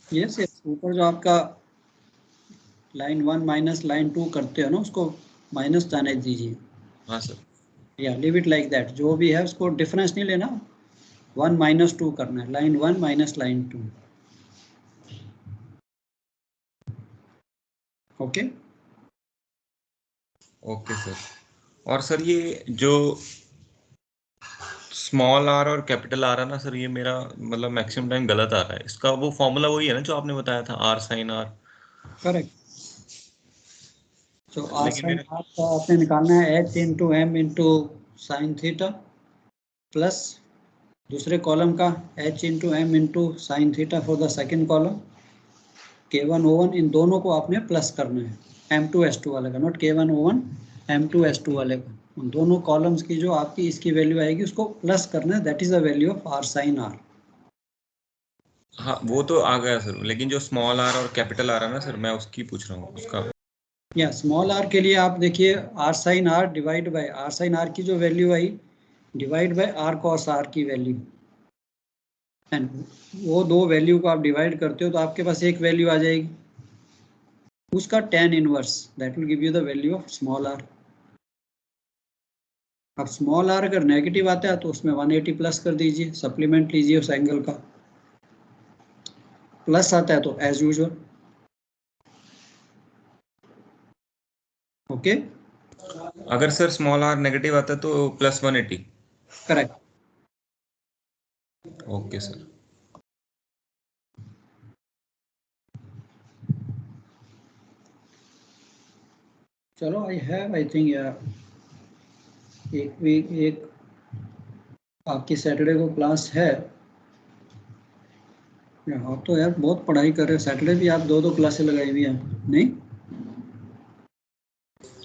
Yes yes, ऊपर जो आपका लाइन 1 माइनस लाइन 2 करते हो ना, उसको माइनस जाने दीजिए। हाँ सर। या लीव इट लाइक दैट, जो भी है उसको डिफरेंस नहीं लेना, 1 माइनस 2 करना है, line 1 minus line 2। Okay okay sir. और सर ये जो स्मॉल आर और कैपिटल आर है ना सर, ये मेरा मतलब मैक्सिमम टाइम गलत आ रहा है। इसका वो फॉर्मूला वही है ना जो आपने बताया था, आर साइन आर? करेक्ट। तो आर लेकिन साइन मेरे आर का आपने निकालना है H into M into sine theta, plus दूसरे कॉलम का H into M into sine theta for the second column, K1 O1, इन दोनों को आपने प्लस करना है, M2 S2 वाले का, not K1 O1 M2 S2 वाले का। उन दोनों कॉलम्स की जो आपकी इसकी वैल्यू आएगी उसको प्लस करना है, that is the value of R sine R. हाँ वो तो आ गया सर, लेकिन जो स्मॉल आर और कैपिटल आर है ना सर, मैं उसकी पूछ रहा हूँ उसका। या स्मॉल आर के लिए आप देखिए, R sine R divide by R sine R की जो वैल्यू आई divide by R cos R की वैल्यू, एंड वो दो वैल्यू को आप डिवाइड करते हो तो आपके पास एक वैल्यू आ जाएगी, उसका tan inverse, that will give you the value of small R. अब स्मॉल आर अगर नेगेटिव आता है तो उसमें 180 प्लस कर दीजिए, सप्लीमेंट लीजिए उस एंगल का, प्लस आता है तो एज यूजुअल। ओके अगर सर स्मॉल आर नेगेटिव आता है तो प्लस 180? करेक्ट। Okay sir. चलो आई हैव आई थिंक यार एक वीक एक आपकी सैटरडे को क्लास है। आप तो यार बहुत पढ़ाई कर रहे हो, सैटरडे भी आप दो दो क्लासें लगाई हुई हैं नहीं?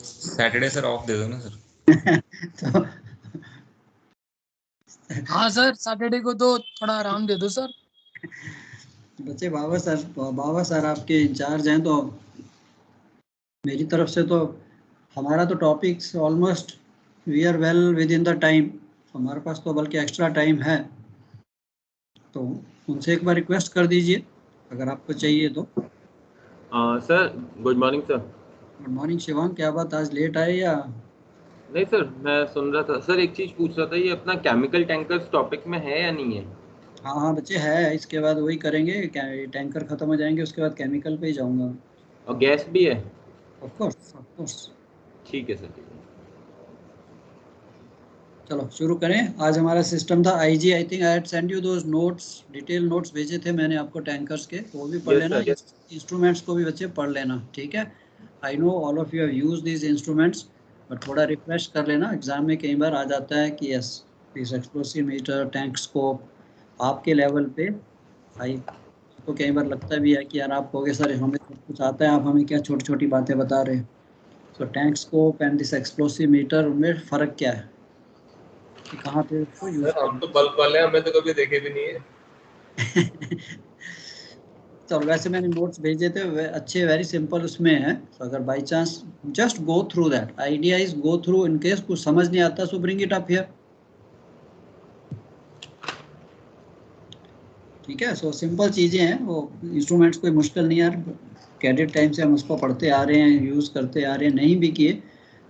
सैटरडे सर ऑफ दे दो ना सर। तो हाँ सर, सैटरडे को तो थोड़ा आराम दे दो सर। बच्चे बाबा सर आपके इंचार्ज हैं, तो मेरी तरफ से तो हमारा तो topics almost we are well within the time, हमारे पास तो बल्कि एक्स्ट्रा टाइम है, तो उनसे एक बार रिक्वेस्ट कर दीजिए अगर आपको चाहिए तो। Sir good morning sir. Good morning Shivang, क्या बात आज लेट आए या? नहीं सर, मैं सुन रहा था सर, एक चीज़ पूछ रहा था, ये अपना केमिकल टैंकर्स टॉपिक में है या नहीं है? हाँ हाँ बच्चे है, इसके बाद वही करेंगे, टैंकर खत्म हो जाएंगे उसके बाद केमिकल पे ही जाऊंगा। और गैस भी है? Of course of course. ठीक है सर, ठीक है। चलो शुरू करें। आज हमारा सिस्टम था IG, I think I had send you those notes, detail notes भेजे थे मैंने आपको टैंकर्स के, वो भी पढ़ यस लेना, सर। इंस्ट्रूमेंट्स को भी बच्चे पढ़ लेना, ठीक है? I know all of you have used these instruments, but थोड़ा रिफ्रेश कर लेना, एग्जाम में कई बार आ जाता है कि yes this explosive meter, tank scope आपके लेवल पे आई, तो कई बार लगता भी है कि यार आप कहोगे सर हमें सब कुछ आता है, आप हमें क्या छोटी छोटी बातें बता रहे हैं। So tank scope and this explosive meter, उनमें फ़र्क क्या है कि कहाँ पे उसको यूज़ सर हम करना तो बल्ब वाले हैं, हमें तो कभी देखे भी नहीं है। है। तो वैसे मैंने नोट्स भेजे थे, अच्छे वेरी सिंपल उसमें है, तो अगर by chance just go through that, idea is go through, in case कुछ समझ नहीं आता सो ब्रिंग इट अप हियर, ठीक है? सो सिंपल चीज़ें हैं वो, इंस्ट्रूमेंट्स कोई मुश्किल नहीं यार, कैडेट टाइम से हम उसको पढ़ते आ रहे हैं, यूज़ करते आ रहे हैं, नहीं भी किए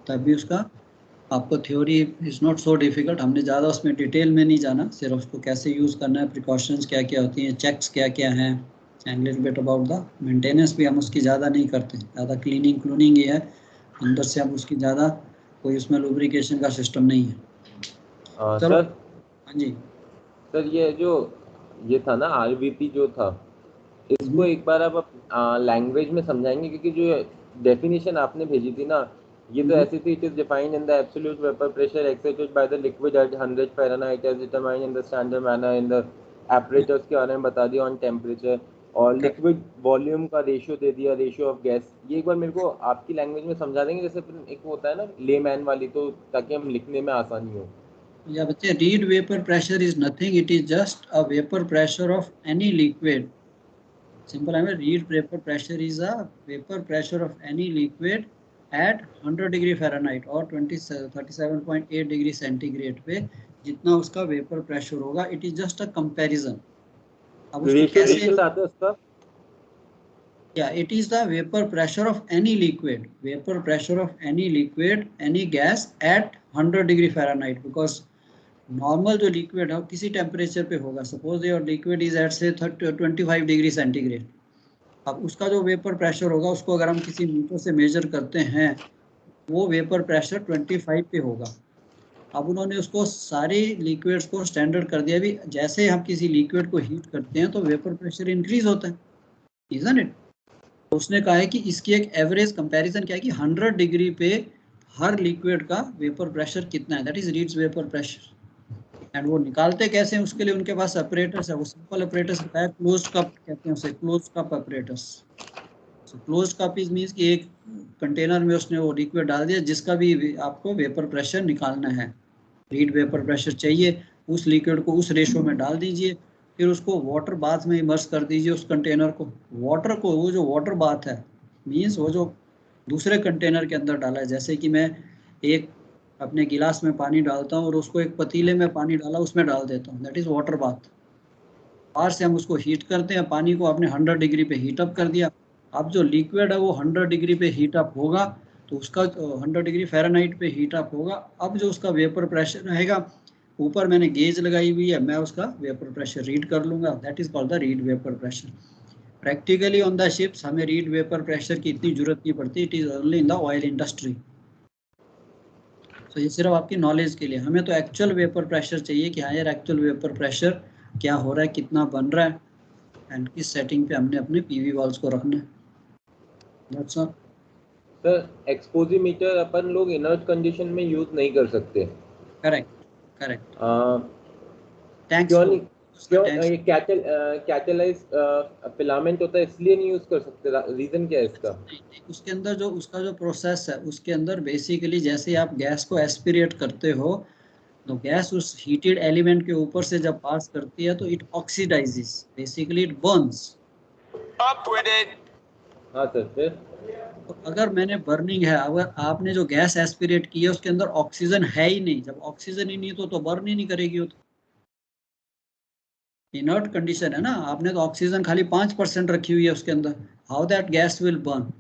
तब भी उसका आपको theory is not so difficult, हमने ज़्यादा उसमें डिटेल में नहीं जाना, सिर्फ उसको कैसे यूज़ करना है, प्रिकॉशंस क्या क्या होती हैं, चेक्स क्या क्या हैं, and little bit about the maintenance भी हम उसकी ज़्यादा नहीं करते, ज़्यादा क्लीनिंग ही है, अंदर से हम उसकी ज़्यादा कोई उसमें लुब्रिकेशन का सिस्टम नहीं है। चलो सर हाँ जी। सर ये था ना आरवीपी जो था, इसको एक बार आप लैंग्वेज में समझाएंगे, क्योंकि जो डेफिनेशन आपने भेजी थी ना, ये तो ऐसी थी, it is defined in the absolute vapour pressure accepted by the liquid at 100 Fahrenheit as determined in the standard manner in the apparatus के बारे में बता दिया ऑन टेम्परेचर, और लिक्विड वॉल्यूम का रेशियो दे दिया, रेशियो ऑफ गैस। ये एक बार मेरे को आपकी लैंग्वेज में समझा देंगे, जैसे एक होता है ना लेमैन वाली, तो ताकि हम लिखने में आसानी हो। या बच्चे, read vapour pressure is nothing, it is just a vapour pressure of any liquid, simple है, read vapor pressure is a vapor pressure of any liquid at 100 degree Fahrenheit और 37.8 डिग्री सेंटीग्रेड पे जितना उसका वेपर प्रेशर होगा, it is just a comparison. अब उसको ratio कैसे आता है उसका? Yeah, it is the vapor pressure of any liquid, any gas at 100 degree Fahrenheit, because normal जो लिक्विड है वो किसी टेम्परेचर पे होगा. Suppose your liquid is at से 25 डिग्री सेंटीग्रेड. अब उसका जो वेपर प्रेशर होगा उसको अगर हम किसी मीटर से मेजर करते हैं, वो वेपर प्रेशर 25 पे होगा. अब उन्होंने उसको सारे लिक्विड्स को स्टैंडर्ड कर दिया. भी जैसे हम किसी लिक्विड को हीट करते हैं तो वेपर प्रेशर इंक्रीज होता है, इजंट इट. तो उसने कहा है कि इसकी एक एवरेज कंपैरिजन क्या है कि 100 डिग्री पे हर लिक्विड का वेपर प्रेशर कितना है, that is reads vapour pressure. And वो निकालते कैसे हैं, उसके लिए उनके पास ऑपरेटर्स है. वो सिंपल ऑपरेटर्स होता है, क्लोज्ड कप कहते हैं उसे, closed cup operators. So closed cup is means कि एक कंटेनर में उसने वो लिक्विड डाल दिया, जिसका भी आपको वेपर प्रेशर निकालना है, रीड वेपर प्रेशर चाहिए, उस लिक्विड को उस रेशो में डाल दीजिए. फिर उसको वाटर बाथ में इमर्स कर दीजिए उस कंटेनर को. वाटर को, वो जो वाटर बाथ है मींस वो जो दूसरे कंटेनर के अंदर डाला है. जैसे कि मैं एक अपने गिलास में पानी डालता हूँ और उसको एक पतीले में पानी डाला उसमें डाल देता हूँ, दैट इज वाटर बाथ. बाहर से हम उसको हीट करते हैं, पानी को आपने 100 डिग्री पे हीट अप कर दिया. अब जो लिक्विड है वो 100 डिग्री पे हीट अप होगा, तो उसका 100 डिग्री फ़ारेनहाइट पे हीट अप होगा. अब जो उसका वेपर प्रेशर रहेगा, ऊपर मैंने गेज लगाई हुई है, मैं उसका वेपर प्रेशर रीड कर लूँगा, that is called the read vapour pressure. Practically on the ships हमें रीड वेपर प्रेशर की इतनी जरूरत नहीं पड़ती, it is only in the oil industry. तो ये सिर्फ आपकी नॉलेज के लिए. हमें तो एक्चुअल वेपर प्रेशर चाहिए कि हाँ यार एक्चुअल वेपर प्रेशर क्या हो रहा है, कितना बन रहा है, एंड किस सेटिंग पे हमने अपने पीवी वॉल्स को रखना है. That's all. सर एक्सपोजीमीटर अपन लोग इनर्ट कंडीशन में यूज नहीं कर सकते. करेक्ट. टैंक्स क्यों नहीं? क्यों ये कैटलाइज फिलामेंट होता है इसलिए नहीं यूज कर सकते? रीजन क्या है इसका? उसके अंदर जो उसका जो प्रोसेस है, उसके अंदर बेसिकली जैसे आप गैस को एस्पिरेट करते हो, तो गैस उस हीटेड एलिमेंट के ऊपर से जब पास करती है तो it oxidises, basically it Burns. हाँ सर. फिर तो अगर मैंने बर्निंग है, अगर आपने जो गैस एस्पिरेट की है उसके अंदर ऑक्सीजन है ही नहीं, जब ऑक्सीजन ही नहीं तो बर्न ही नहीं करेगी. वो तो इनर्ट कंडीशन है ना, आपने तो ऑक्सीजन खाली 5% रखी हुई है उसके अंदर, how that gas will burn.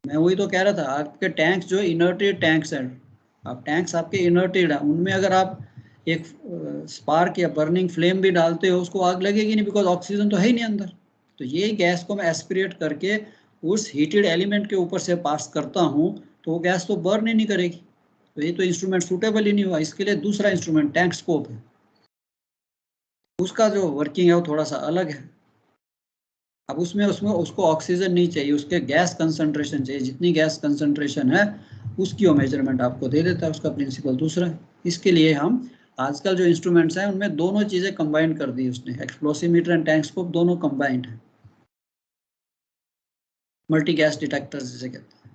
मैं वही तो कह रहा था, आपके टैंक्स जो इनर्टेड टैंक्स हैं, आप टैंक्स आपके इनर्टेड है, उनमें अगर आप एक स्पार्क या बर्निंग फ्लेम भी डालते हो उसको आग लगेगी नहीं, बिकॉज ऑक्सीजन तो है ही नहीं अंदर. तो ये गैस को मैं एस्पिरेट करके उस हीटेड एलिमेंट के ऊपर से पास करता हूँ, तो वो गैस तो बर्न ही नहीं करेगी. तो ये तो इंस्ट्रूमेंट सूटेबल ही नहीं हुआ. इसके लिए दूसरा इंस्ट्रूमेंट टैंक स्कोप है, उसका जो वर्किंग है वो थोड़ा सा अलग है. अब उसमें उसको ऑक्सीजन नहीं चाहिए, उसके गैस कंसंट्रेशन चाहिए. जितनी गैस कंसंट्रेशन है उसकी वो मेजरमेंट आपको दे देता है. उसका प्रिंसिपल दूसरा है. इसके लिए हम आजकल जो इंस्ट्रूमेंट्स हैं उनमें दोनों चीज़ें कंबाइन कर दी उसने, एक्सप्लोसीमीटर एंड टैंक स्कोप दोनों कंबाइंड है, मल्टी गैस डिटेक्टर जिसे कहते हैं.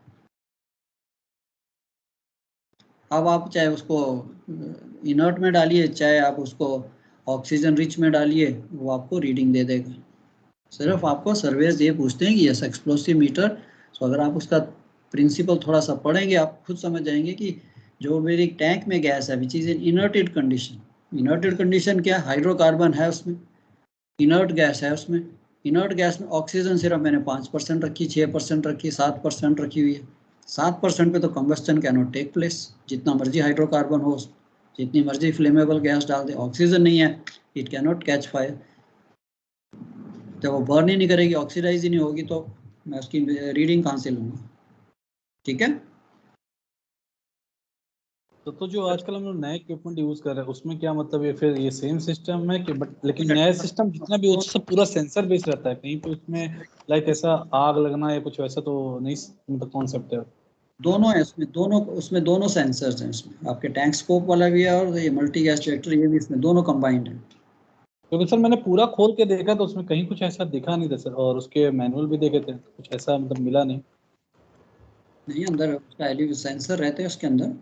अब आप चाहे उसको इनर्ट में डालिए, चाहे आप उसको ऑक्सीजन रिच में डालिए, वो आपको रीडिंग दे देगा. सिर्फ आपको सर्वेज ये पूछते हैं कि यस एक्सप्लोसीमीटर. तो अगर आप उसका प्रिंसिपल थोड़ा सा पढ़ेंगे आप खुद समझ जाएंगे कि जो मेरी टैंक में गैस है which is in inerted condition. Inerted condition क्या, हाइड्रोकार्बन है उसमें, इनर्ट गैस है उसमें. इनर्ट गैस में ऑक्सीजन सिर्फ मैंने 5% रखी, 6% रखी, 7% रखी हुई है. 7% पे तो combustion can not take place. जितना मर्जी हाइड्रोकार्बन हो, जितनी मर्जी फ्लेमेबल गैस डाल दे, ऑक्सीजन नहीं है, it can not catch fire. जब वो बर्न ही नहीं करेगी, ऑक्सीडाइज ही नहीं होगी, तो मैं उसकी रीडिंग कहाँ से लूँगा. ठीक है. तो जो आजकल हम लोग नए इक्विपमेंट यूज कर रहे हैं उसमें क्या मतलब ये फिर ये सेम सिस्टम है कि बट लेकिन नया सिस्टम जितना भी हो सब पूरा सेंसर बेस्ड रहता है, कहीं पे उसमें लाइक ऐसा आग लगना या कुछ वैसा तो नहीं, मतलब कॉन्सेप्ट है? दोनों है उसमें दोनों सेंसर्स हैं इसमें. आपके टैंक स्कोप वाला भी है और ये मल्टी गैस डिटेक्टर, ये भी इसमें दोनों कंबाइंड है. क्योंकि सर मैंने पूरा खोल के देखा तो उसमें कहीं कुछ ऐसा दिखा नहीं था सर, और उसके मैनुअल भी देखे थे, कुछ ऐसा मतलब मिला नहीं. नहीं, अंदर उसका सेंसर रहते हैं उसके अंदर.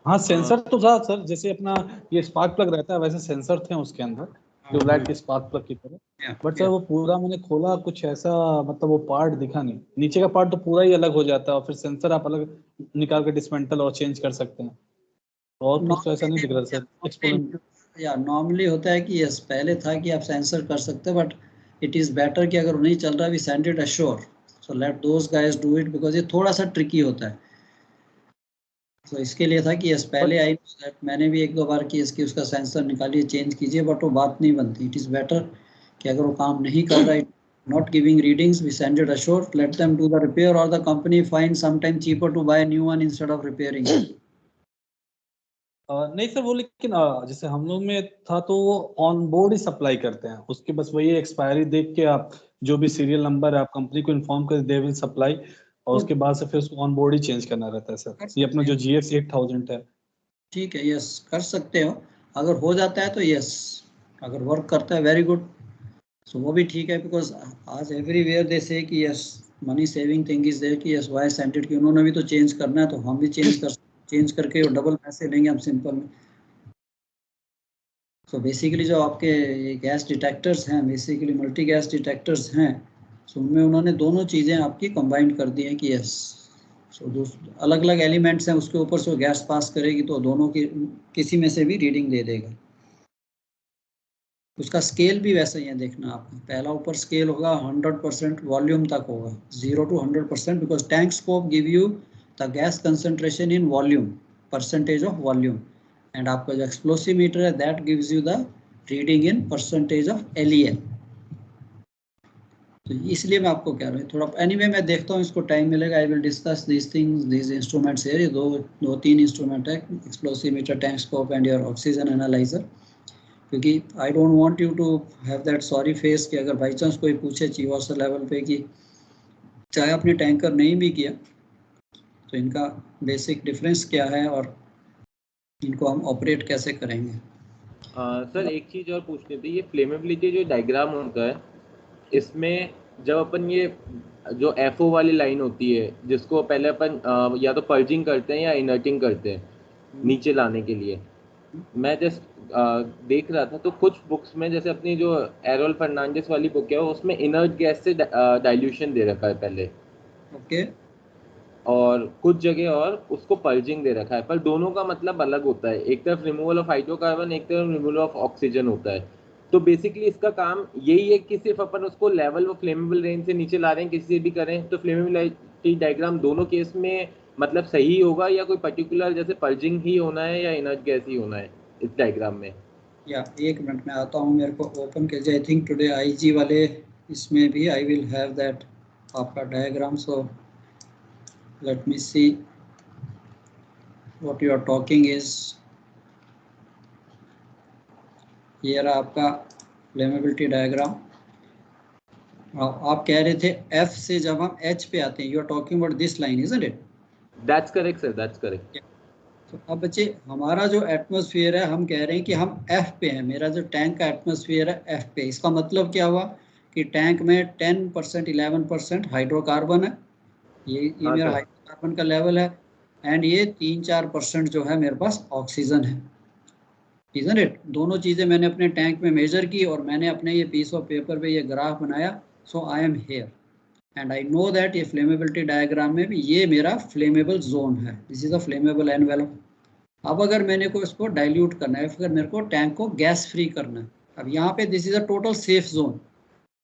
हाँ सेंसर तो था सर, जैसे अपना ये स्पार्क प्लग रहता है वैसे सेंसर थे उसके अंदर, ट्यूबलाइट के स्पार्क प्लग की तरह. बट सर वो पूरा मैंने खोला, कुछ ऐसा मतलब वो पार्ट दिखा नहीं. नीचे का पार्ट तो पूरा ही अलग हो जाता है और फिर सेंसर आप अलग निकाल के डिसमेंटल और चेंज कर सकते हैं. और कुछ तो ऐसा नहीं दिख रहा सर. या नॉर्मली होता है कि यस पहले था कि आप सेंसर कर सकते हैं, बट इट इज़ बेटर कि अगर नहीं चल रहा we send it assure, so let those guys do it, because ये थोड़ा सा ट्रिकी होता है। तो इसके लिए था कि यस पहले आई मैंने भी 1-2 बार की इसकी उसका सेंसर निकालिए चेंज कीजिए, बट वो बात नहीं बनती। इट इज़ बेटर कि अगर वो काम नहीं कर रहा है, not giving readings, we send it assured, let them do the repair, or the company finds sometime cheaper to buy a new one instead of repairing it. नहीं सर वो, लेकिन जैसे हम लोग में था तो वो ऑन बोर्ड ही सप्लाई करते हैं, उसके बस वही एक्सपायरी देख के आप जो भी सीरियल नंबर है आप कंपनी को इन्फॉर्म कर दे विल सप्लाई, और उसके बाद से फिर उसको ऑन बोर्ड ही चेंज करना रहता है सर। ये अपना जो GX 8000 है। ठीक है, यस कर सकते हो, अगर हो जाता है तो यस, अगर वर्क करता है वेरी गुड, सो वो भी ठीक है। बिकॉज आज एवरीवेयर दे से कि yes money saving thing is there, कि यस वाई सेंट इट, कि उन्होंने भी तो चेंज करना है तो हम भी चेंज करके डबल पैसे लेंगे हम सिंपल में। सो बेसिकली जो आपके ये गैस डिटेक्टर्स हैं, बेसिकली मल्टी गैस डिटेक्टर्स हैं, सो उनमें उन्होंने दोनों चीज़ें आपकी कंबाइंड कर दी हैं कि यस, सो अलग अलग एलिमेंट्स हैं, उसके ऊपर से गैस पास करेगी तो दोनों की किसी में से भी रीडिंग दे देगा। उसका स्केल भी वैसा ही है, देखना आपका पहला ऊपर स्केल होगा 100% वॉल्यूम तक होगा, 0 to 100%, because tank scope give you the gas concentration in volume, percentage of volume, and आपका जो एक्सप्लोसीमीटर है that gives you the reading in percentage of LEL। तो इसलिए मैं आपको कह रहा हूँ थोड़ा, एनीवे मैं देखता हूँ इसको टाइम मिलेगा, I will discuss these things, these instruments है, ये दो तीन इंस्ट्रूमेंट है, explosimeter, tank scope and your oxygen analyzer. क्योंकि I don't want you to have that sorry face कि अगर बाई चांस कोई पूछे चीफ ऑफिसर लेवल पे कि चाहे आपने टैंकर नहीं भी किया तो इनका बेसिक डिफरेंस क्या है और इनको हम ऑपरेट कैसे करेंगे। सर एक चीज़ और पूछनी थी, ये फ्लेमेबिलिटी जो डायग्राम होता है इसमें जब अपन ये जो FO वाली लाइन होती है जिसको पहले अपन या तो पर्जिंग करते हैं या इनर्टिंग करते हैं नीचे लाने के लिए, मैं जस्ट देख रहा था तो कुछ बुक्स में जैसे अपनी जो एरोल फर्नांडिस वाली बुक है उसमें इनर्ट गैस से डाइल्यूशन दे रखा है पहले, ओके, और कुछ जगह और उसको पर्जिंग दे रखा है, पर दोनों का मतलब अलग होता है, एक तरफ रिमूवल ऑफ हाइड्रोकार्बन, एक तरफ रिमूवल ऑफ ऑक्सीजन होता है। तो बेसिकली इसका काम यही है कि सिर्फ अपन उसको लेवल व फ्लेमेबल रेंज से नीचे ला रहे हैं, किसी से भी करें तो फ्लेमेबिलिटी डायग्राम दोनों केस में मतलब सही होगा, या कोई पर्टिकुलर जैसे पर्जिंग ही होना है या इनर्ट गैस ही होना है इस डायग्राम में? या 1 मिनट में आता हूँ, मेरे को ओपन कीजिए। आई थिंक टुडे IG वाले इसमें भी आई विल हैव दैट आपका diagram, so let me see what you are talking is, ये रहा आपका फ्लेमेबिलिटी डायग्राम। आप कह रहे थे F से जब हम H पे आते हैं, you are talking about this line, isn't it? That's correct sir, that's correct. तो अब बच्चे हमारा जो एटमॉस्फेयर है हम कह रहे हैं कि हम F पे हैं, मेरा जो टैंक का एटमॉस्फेयर है F पे। इसका मतलब क्या हुआ कि टैंक में 10% 11% हाइड्रोकार्बन है, ये मेरा हाइड्रोकार्बन का लेवल है, एंड ये 3-4% जो है मेरे पास ऑक्सीजन है, इजंट इट? दोनों चीज़ें मैंने अपने टैंक में मेजर की और मैंने अपने ये पीस ऑफ पेपर पे ये ग्राफ बनाया, so I am here and I know that ये फ्लेमेबिलिटी डायग्राम में भी ये मेरा फ्लेमेबल जोन है, this is a flammable envelope. अब अगर मैंने को इसको डाइल्यूट करना है, फिर मेरे को टैंक को गैस फ्री करना है, अब यहाँ पे this is a total safe zone,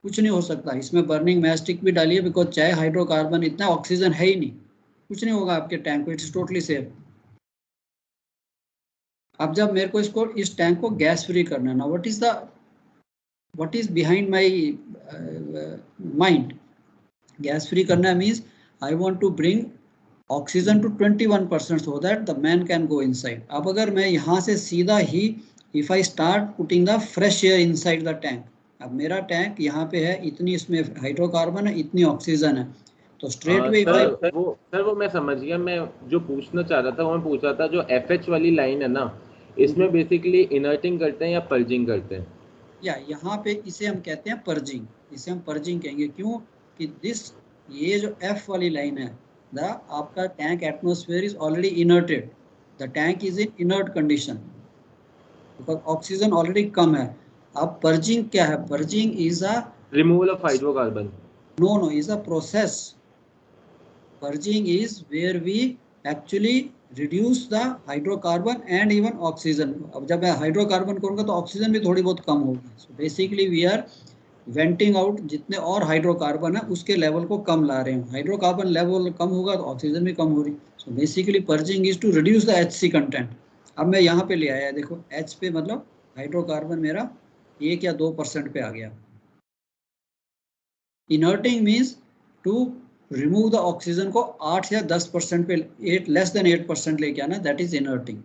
कुछ नहीं हो सकता इसमें, बर्निंग मैस्टिक भी डालिए बिकॉज चाहे हाइड्रोकार्बन, इतना ऑक्सीजन है ही नहीं, कुछ नहीं होगा आपके टैंक को, इट्स टोटली सेफ। अब जब मेरे को इसको इस टैंक को गैस फ्री करना है ना, what is behind my mind, gas free करना है means I want to bring oxygen to 21% so that the man can go inside. अब अगर मैं यहाँ से सीधा ही if I start putting the fresh air inside the tank, अब मेरा टैंक यहाँ पे है, इतनी इसमें हाइड्रोकार्बन है, इतनी ऑक्सीजन है, तो स्ट्रेट वे वो मैं समझ गया। मैं जो पूछना चाह रहा था वो मैं पूछ रहा था जो FH वाली लाइन है ना, इसमें बेसिकली इनर्टिंग करते हैं या पर्जिंग करते हैं? या यहाँ पे इसे हम कहते हैं पर्जिंग, इसे हम पर्जिंग कहेंगे, क्यों कि ये जो F वाली लाइन है, आपका tank atmosphere is already inerted, the tank is in inert condition because oxygen already कम है। अब पर्जिंग क्या है? Purging is a removal of hydrocarbon. No is a process. Purging is where we actually reduce the hydrocarbon and even oxygen. अब जब मैं hydrocarbon करूंगा तो ऑक्सीजन भी थोड़ी बहुत कम होगी, so basically we are venting out जितने और हाइड्रोकार्बन है उसके लेवल को कम ला रहे हैं। हाइड्रोकार्बन लेवल कम होगा तो ऑक्सीजन भी कम हो रही। So basically purging is to reduce the HC content. अब मैं यहाँ पे ले आया, देखो H पे मतलब हाइड्रोकार्बन मेरा 1 या 2% पे आ गया। Inerting means to remove the oxygen को 8 या 10% पे, 8 लेस देन 8% लेके आना, that is inerting.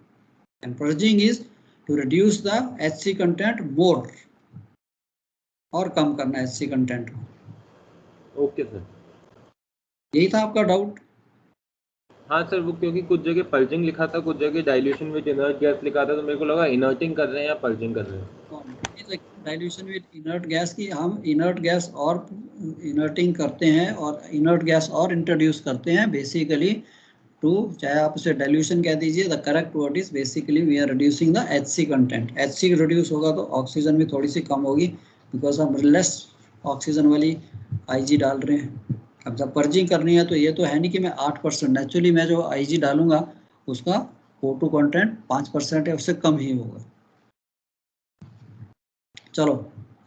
And purging is to reduce the HC content more, और कम करना HC कंटेंट को। Okay sir. यही था आपका डाउट? हाँ सर, वो क्योंकि कुछ जगह पर्जिंग लिखा था, कुछ जगह डाइल्यूशन विद इनर्ट गैस लिखा था, तो मेरे को लगा इनर्टिंग कर रहे हैं या पर्जिंग कर रहे हैं। डाइल्यूशन विद इनर्ट गैस की हम इनर्ट गैस और इनर्टिंग करते हैं और इनर्ट गैस और इंट्रोड्यूस करते हैं बेसिकली टू, चाहे आप उसे डाइल्यूशन कह दीजिए, the correct word is basically we are reducing the HC content. HC reduce होगा तो ऑक्सीजन भी थोड़ी सी कम होगी, बिकॉज हम लेस ऑक्सीजन वाली IG डाल रहे हैं। अब जब पर्जिंग करनी है तो ये तो है नहीं कि मैं 8%, नेचुरली मैं जो IG डालूंगा उसका O2 कंटेंट 5% है, उससे कम ही होगा। चलो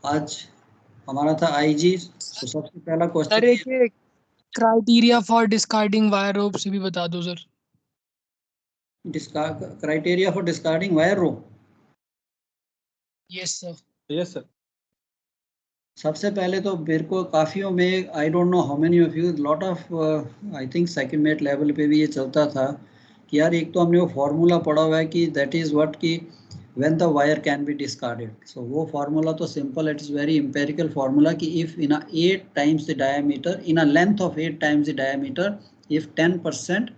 आज हमारा था IG। तो सबसे पहला सर क्वेश्चन एक criteria for discarding wire rope से भी बता दो sir. Criteria for discarding wire rope. Yes sir. Yes sir. सबसे पहले तो मेरे को काफियों में, I don't know how many of you, lot of I think second mate level पे भी ये चलता था कि यार एक तो हमने वो फार्मूला पढ़ा हुआ है कि दैट इज व्हाट की when the wire can be discarded. So वो फार्मूला तो simple, it is very empirical formula कि if in a 8 times the diameter, in a length of 8 times the diameter, if 10%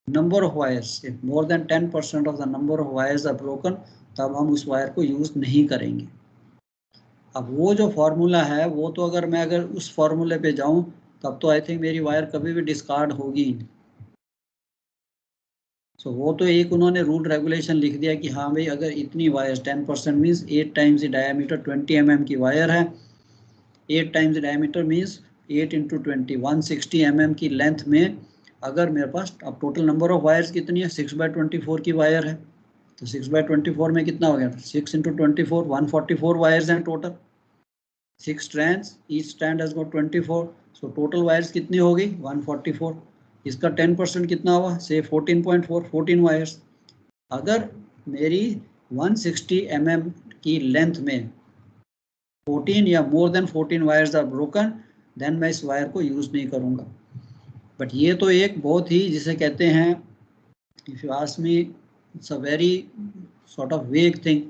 number of wires, if more than 10% of the number of wires are broken, तब हम उस wire को use नहीं करेंगे। अब वो जो फार्मूला है वो तो अगर उस फार्मूले पे जाऊं तब तो आई थिंक मेरी वायर कभी भी डिस्कार्ड होगी। सो वो तो एक उन्होंने रूल रेगुलेशन लिख दिया कि हाँ भाई अगर इतनी wire 10% means 8 times diameter 20 mm की वायर है, 8 times diameter means 8 into 20 160 mm की लेंथ में, अगर मेरे पास अब टोटल नंबर ऑफ वायर्स कितनी है 6/24 की वायर है, तो 6/24 में कितना हो गया 6 इंटू 24 144 वायर्स हैं total, 6 strands, each strand has got 24, so total wires कितनी होगी 144। इसका 10% कितना हुआ से 14.4, 14 वायर्स। अगर मेरी 160 mm की लेंथ में 14 या more than 14 wires are broken, then मैं इस वायर को यूज नहीं करूंगा। बट ये तो एक बहुत ही जिसे कहते हैं, if you ask me, it's a very sort of वेग थिंग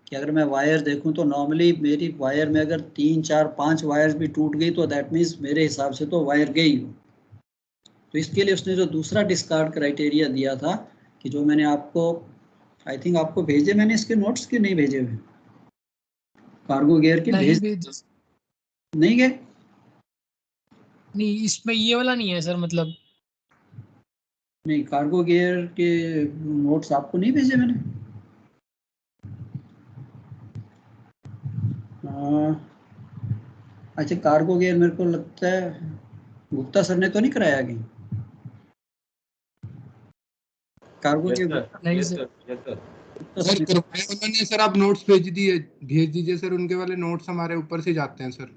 कि अगर मैं वायर देखूं तो नॉर्मली मेरी वायर में अगर 3 4 5 वायर्स भी टूट गई तो दैट मीन्स मेरे हिसाब से तो वायर गई हो। तो इसके लिए उसने जो दूसरा डिस्कार्ड क्राइटेरिया दिया था कि जो मैंने आपको, आई थिंक आपको भेजे, मैंने इसके नोट्स के नहीं भेजे हुए, कार्गो गियर के नहीं भेज नहीं गए। नहीं, इसमें ये वाला नहीं है सर, मतलब नहीं, कार्गो गियर के नोट्स आपको नहीं भेजे मैंने। अच्छा, कार्गो गियर मेरे को लगता है गुप्ता सर ने तो नहीं कराया कहीं कार्गो यस गियर? सर, नहीं yes sir. Sir, yes sir. Gupta sir sir ने करवाया उन्होंने सर, आप नोट्स भेज दीजिए सर, उनके वाले नोट्स हमारे ऊपर से जाते हैं सर।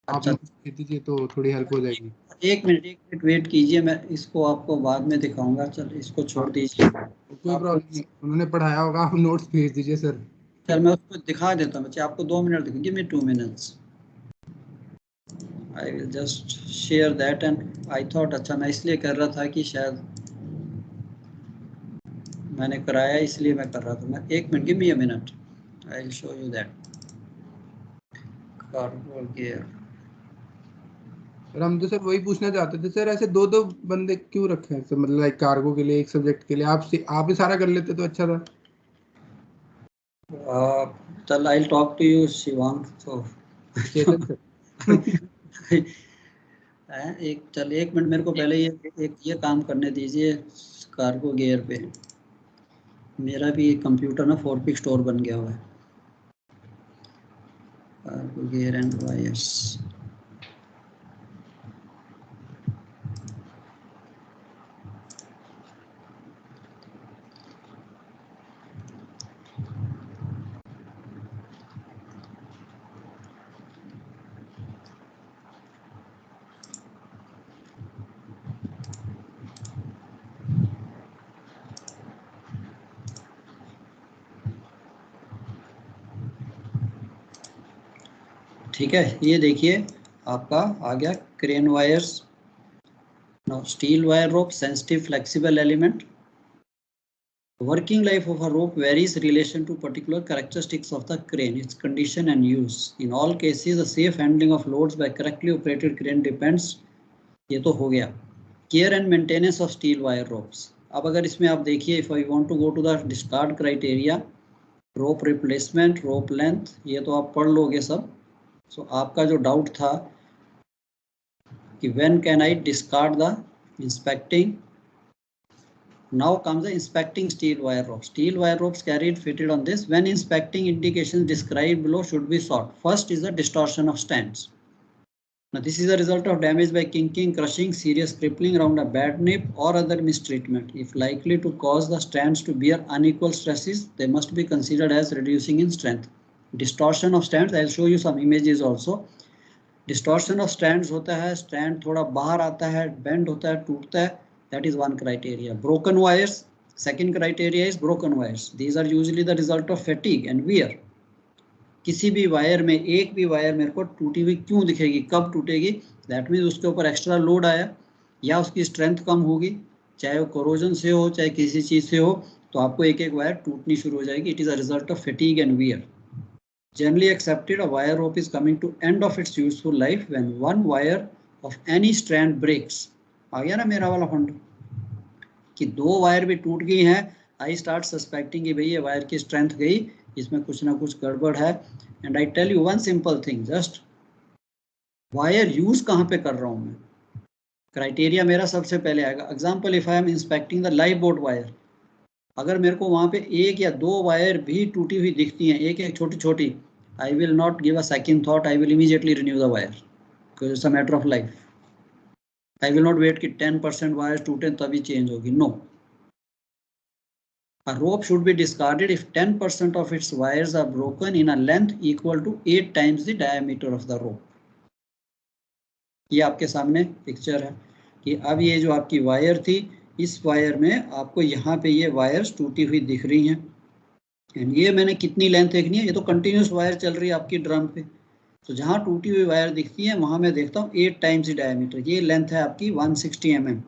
आप अच्छा, नोट्स भेज दीजिए तो थोड़ी हेल्प हो जाएगी। एक मिनट वेट कीजिए, मैं इसको आपको बाद में दिखाऊंगा। चल इसको छोड़ हाँ, दीजिए। कोई प्रॉब्लम नहीं, उन्होंने पढ़ाया होगा, आप नोट्स भेज दीजिए सर। चल मैं उसको दिखा देता हूँ बच्चे, आपको 2 minute, give me 2 minutes, I will just share that. And I thought, अच्छा मैं इसलिए कर रहा था कि शायद मैंने कराया इसलिए मैं कर रहा था। मैं 1 minute, give me a minute, I will show you that cargo gear. Sir हम तो सर वही पूछना चाहते थे सर, ऐसे दो दो बंदे क्यों रखे हैं सर, मतलब लाइक कार्गो के लिए एक सब्जेक्ट के लिए आप ही सारा कर लेते तो अच्छा था। चल I will talk to you Shivang. So Chetan sir. एक मिनट मेरे को पहले ये काम करने दीजिए कार्गो गियर पे। मेरा भी एक कंप्यूटर ना 4P स्टोर बन गया हुआ है। कार्गो गियर एंड वायर्स, ठीक है, ये देखिए आपका आ गया crane wires. Now steel wire rope, sensitive flexible element. Working life of a rope varies in relation to particular characteristics of the crane, its condition and use. In all cases, the safe handling of loads by correctly operated crane depends. ये तो हो गया. Care and maintenance of steel wire ropes. अब अगर इसमें आप देखिए, if I want to go to the discard criteria, rope replacement, rope length, ये तो आप पढ़ लोगे सब. So आपका जो डाउट था कि when can I discard the inspecting. Now comes the inspecting steel wire ropes. Steel wire ropes carried fitted on this. When inspecting, indications described below should be sought. First is the distortion of stands. Now this is a result of damage by kinking, crushing, serious crippling around a bad nip or other mistreatment. If likely to cause the stands to bear unequal stresses, they must be considered as reducing in strength. Distortion of stands, I'll show you some images also. Distortion of stands होता है, stand थोड़ा बाहर आता है, bend होता है, टूटता है. That is one criteria. Broken wires, second criteria is broken wires. These are usually the result of fatigue and wear. किसी भी वायर में एक भी वायर मेरे को टूटी हुई क्यों दिखेगी, कब टूटेगी? That means उसके ऊपर एक्स्ट्रा लोड आया या उसकी स्ट्रेंथ कम होगी, चाहे वो कोरोजन से हो चाहे किसी चीज से हो, तो आपको एक एक वायर टूटनी शुरू हो जाएगी. It is a result of fatigue and wear. Generally accepted, a wire rope is coming to end of its useful life when one wire of any strand breaks. आ गया ना मेरा वाला फंड कि दो वायर भी टूट गई हैं. आई स्टार्ट सस्पेक्टिंग कि भाई ये वायर की स्ट्रेंथ गई, इसमें कुछ ना कुछ गड़बड़ है. And I tell you one simple thing, just wire use कहाँ पे कर रहा हूँ मैं, क्राइटेरिया मेरा सबसे पहले आएगा. Example, if I am inspecting the life boat wire, अगर मेरे को वहाँ पे एक या दो वायर भी टूटी हुई दिखती हैं, एक एक छोटी छोटी, I will not give a second thought, I will immediately renew the wire, because it's a matter of life. I will not wait कि 10% वायर टूटे तभी चेंज होगी. No. A rope should be discarded if 10% of its wires are broken in a length equal to 8 times the diameter of the rope. ये आपके सामने picture है कि अब ये जो आपकी वायर थी, इस वायर में आपको यहाँ पे ये वायर्स टूटी हुई दिख रही हैं. एंड ये मैंने कितनी लेंथ देखनी है, ये तो कंटिन्यूस वायर चल रही है आपकी ड्रम पे. तो जहाँ टूटी हुई वायर दिखती है वहाँ मैं देखता हूँ 8 टाइम्स डायमीटर. ये लेंथ है आपकी 160 mm.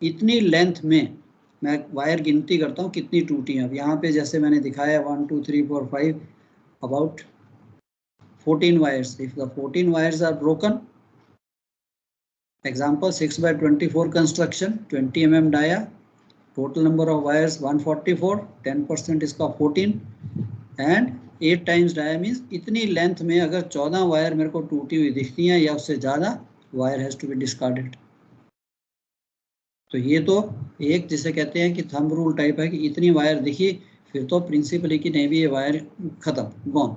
इतनी लेंथ में मैं वायर गिनती करता हूँ कितनी टूटी हैं. अब यहाँ पे जैसे मैंने दिखाया 1 2 3 4 5 about 14 wires. If the 14 wires are broken, example 6/24 construction, 20 mm dia, total number of wires 144, 10% इसका 14 एंड 8 टाइम्स डाया मीन्स इतनी लेंथ में अगर 14 वायर मेरे को टूटी हुई दिखती हैं या उससे ज़्यादा, wire has to be discarded. तो ये तो एक जिसे कहते हैं कि थंब रूल टाइप है कि इतनी वायर दिखी फिर तो प्रिंसिपल कि नहीं भी ये वायर ख़त्म, गॉन.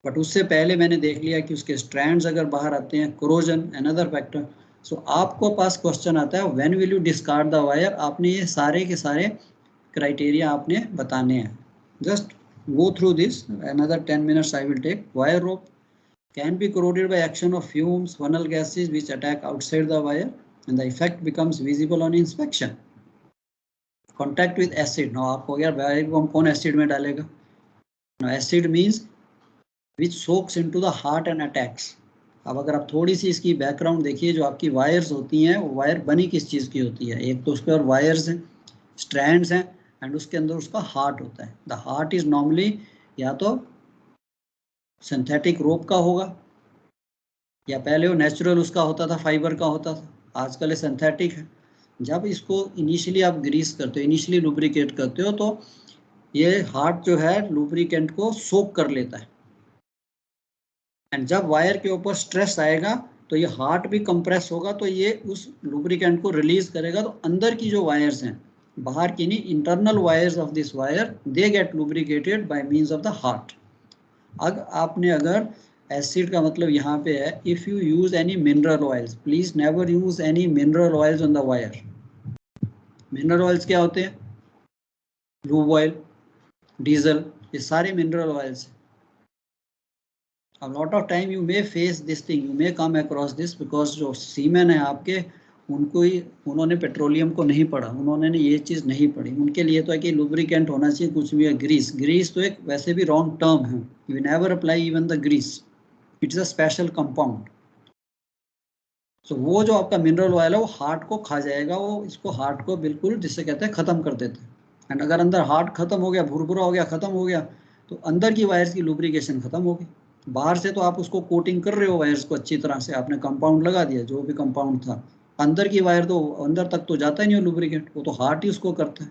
बट उससे पहले मैंने देख लिया कि उसके स्ट्रैंड्स अगर बाहर आते हैं, कोरोजन अनदर फैक्टर. सो आपको पास क्वेश्चन आता है when will you discard the wire. आपने ये सारे के सारे क्राइटेरिया आपने बताने हैं. Just go through this, another 10 minutes I will take. Wire rope can be corroded by action of fumes, funnel gases which attack outside the wire and the effect becomes visible on inspection. Contact with acid. Now आपको यार wire को हम कौन acid में डालेगा? Now acid means which soaks into the heart and attacks. अब अगर आप थोड़ी सी इसकी बैकग्राउंड देखिए, जो आपकी वायर्स होती हैं वो वायर बनी किस चीज़ की होती है? एक तो उसके और वायर्स हैं, स्ट्रैंड्स हैं एंड उसके अंदर उसका हार्ट होता है. द हार्ट इज नॉर्मली या तो सिंथेटिक रोप का होगा या पहले वो नेचुरल उसका होता था, फाइबर का होता था, आजकल सिंथेटिक है. जब इसको इनिशियली आप ग्रीस करते हो, इनिशियली लुब्रिकेट करते हो, तो ये हार्ट जो है लुब्रिकेंट को सोक कर लेता है. एंड जब वायर के ऊपर स्ट्रेस आएगा तो ये हार्ट भी कंप्रेस होगा, तो ये उस लुब्रिकेंट को रिलीज करेगा. तो अंदर की जो वायर्स हैं, बाहर की नहीं, internal wires of this wire, they get lubricated by means of the heart. अगर एसिड का मतलब यहाँ पे है, if you use any mineral oils, please never use any mineral oils on the wire. Mineral oils क्या होते हैं? Lube oil, diesel, ये सारे mineral oils. A lot of time you may face this thing, you may come across this because जो सीमेन है आपके, उन्होंने petroleum को नहीं पढ़ा, उन्होंने ये चीज़ नहीं पढ़ी. उनके लिए तो है कि लुब्रिकेंट होना चाहिए, कुछ भी है. ग्रीस तो एक वैसे भी रॉन्ग टर्म है. You never apply even the grease. It's a special compound. So वो जो आपका मिनरल ऑयल है वो हार्ट को खा जाएगा, वो इसको हार्ट को बिल्कुल जिसे कहते हैं ख़त्म कर देते हैं। एंड अगर अंदर हार्ट ख़त्म हो गया, भुरभुरा हो गया, ख़त्म हो गया, तो अंदर की वायर्स की लुब्रिकेशन ख़त्म हो गई। बाहर से तो आप उसको कोटिंग कर रहे हो वायर्स को अच्छी तरह से, आपने कंपाउंड लगा दिया जो भी कंपाउंड था, अंदर की वायर तो अंदर तक तो जाता ही नहीं हो लुब्रिकेट, वो तो हार्ट ही उसको करता है।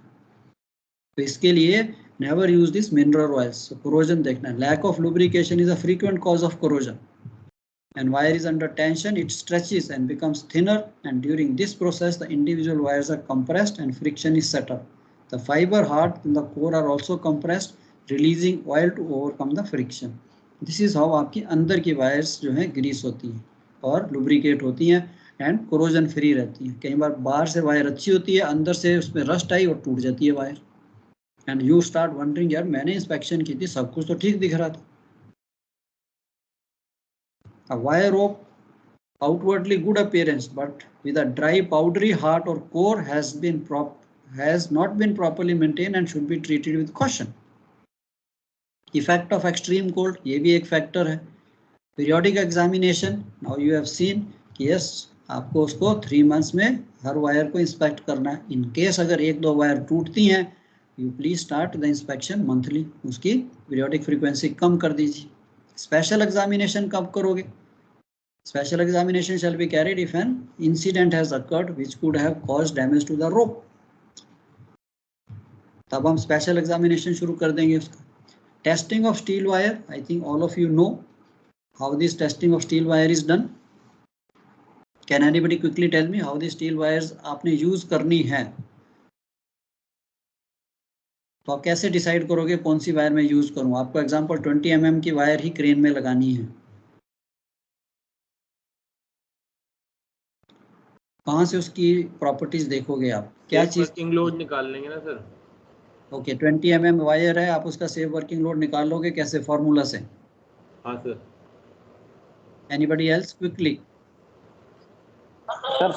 तो इसके लिए never use this mineral oils. Corrosion देखना, lack of lubrication is a frequent cause of corrosion and wire is under tension, it stretches and becomes thinner, and during this process the individual wires are compressed and friction is set up. The fiber heart in the core are also compressed, releasing oil to overcome the friction. This is how आपकी अंदर की wires जो है grease होती हैं और lubricate होती हैं and corrosion free रहती हैं। कई बार बाहर से वायर अच्छी होती है, अंदर से उसमें रस्ट आई और टूट जाती है wire, and you start wondering यार मैंने इंस्पेक्शन की थी, सब कुछ तो ठीक दिख रहा था। A wire of outwardly good appearance but with a dry powdery heart or core has not been properly maintained and should be treated with caution. Effect of extreme cold, ये भी एक factor है। Periodic examination, now you have seen कि yes आपको उसको 3 months में हर wire को inspect करना है। इन केस अगर एक दो वायर टूटती हैं, you please start the inspection monthly, उसकी periodic frequency कम कर दीजिए। Special examination कब करोगे? Special examination shall be carried if an incident has occurred which could have caused damage to the rope. तब हम special examination शुरू कर देंगे उसका। Testing of steel wire, I think all of you know how this testing of steel wire is done. Can anybody quickly tell me how the steel wires आपने use करनी है? तो आप कैसे डिसाइड करोगे कौन सी वायर मैं यूज करूं? आपको एग्जांपल 20 mm की वायर ही क्रेन में लगानी है, कहाँ से उसकी प्रॉपर्टीज देखोगे आप? क्या चीज? वर्किंग लोड निकाल लेंगे ना सर। ओके, 20 mm वायर है, आप उसका सेफ वर्किंग लोड निकाल लोगे कैसे? फॉर्मूला से। हाँ sir. Anybody else quickly? Sir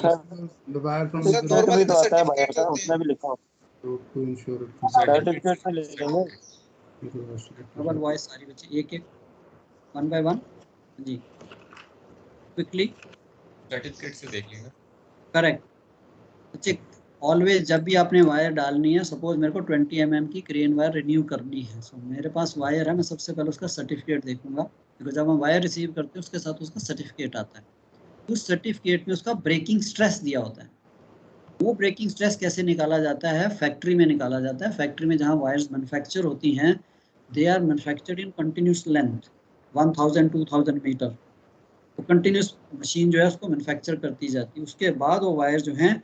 दोबारा फ्रॉम भी तो आता है वायर का, उसमें भी लिखा टू इंश्योर सर्टिफिकेट में लिख देंगे। डबल वॉइस सारी बच्चे एक एक वन बाय वन जी क्विकली सर्टिफिकेट से देख लेंगे। करेक्ट बच्चे, ऑलवेज जब भी आपने वायर डालनी है, सपोज मेरे को 20 mm की क्रेन वायर रिन्यू करनी है, सो मेरे पास वायर है, मैं सबसे पहले उसका सर्टिफिकेट देखूंगा, क्योंकि जब हम वायर रिसीव करते हैं उसके साथ उसका सर्टिफिकेट आता है। उस सर्टिफिकेट में उसका ब्रेकिंग स्ट्रेस दिया होता है। वो ब्रेकिंग स्ट्रेस कैसे निकाला जाता है? फैक्ट्री में निकाला जाता है। फैक्ट्री में जहाँ वायर्स मैन्युफैक्चर होती हैं, they are manufactured in continuous length 1000-2000 metre, तो कंटिन्यूस मशीन जो है उसको मैन्युफैक्चर करती जाती है। उसके बाद वो वायर जो हैं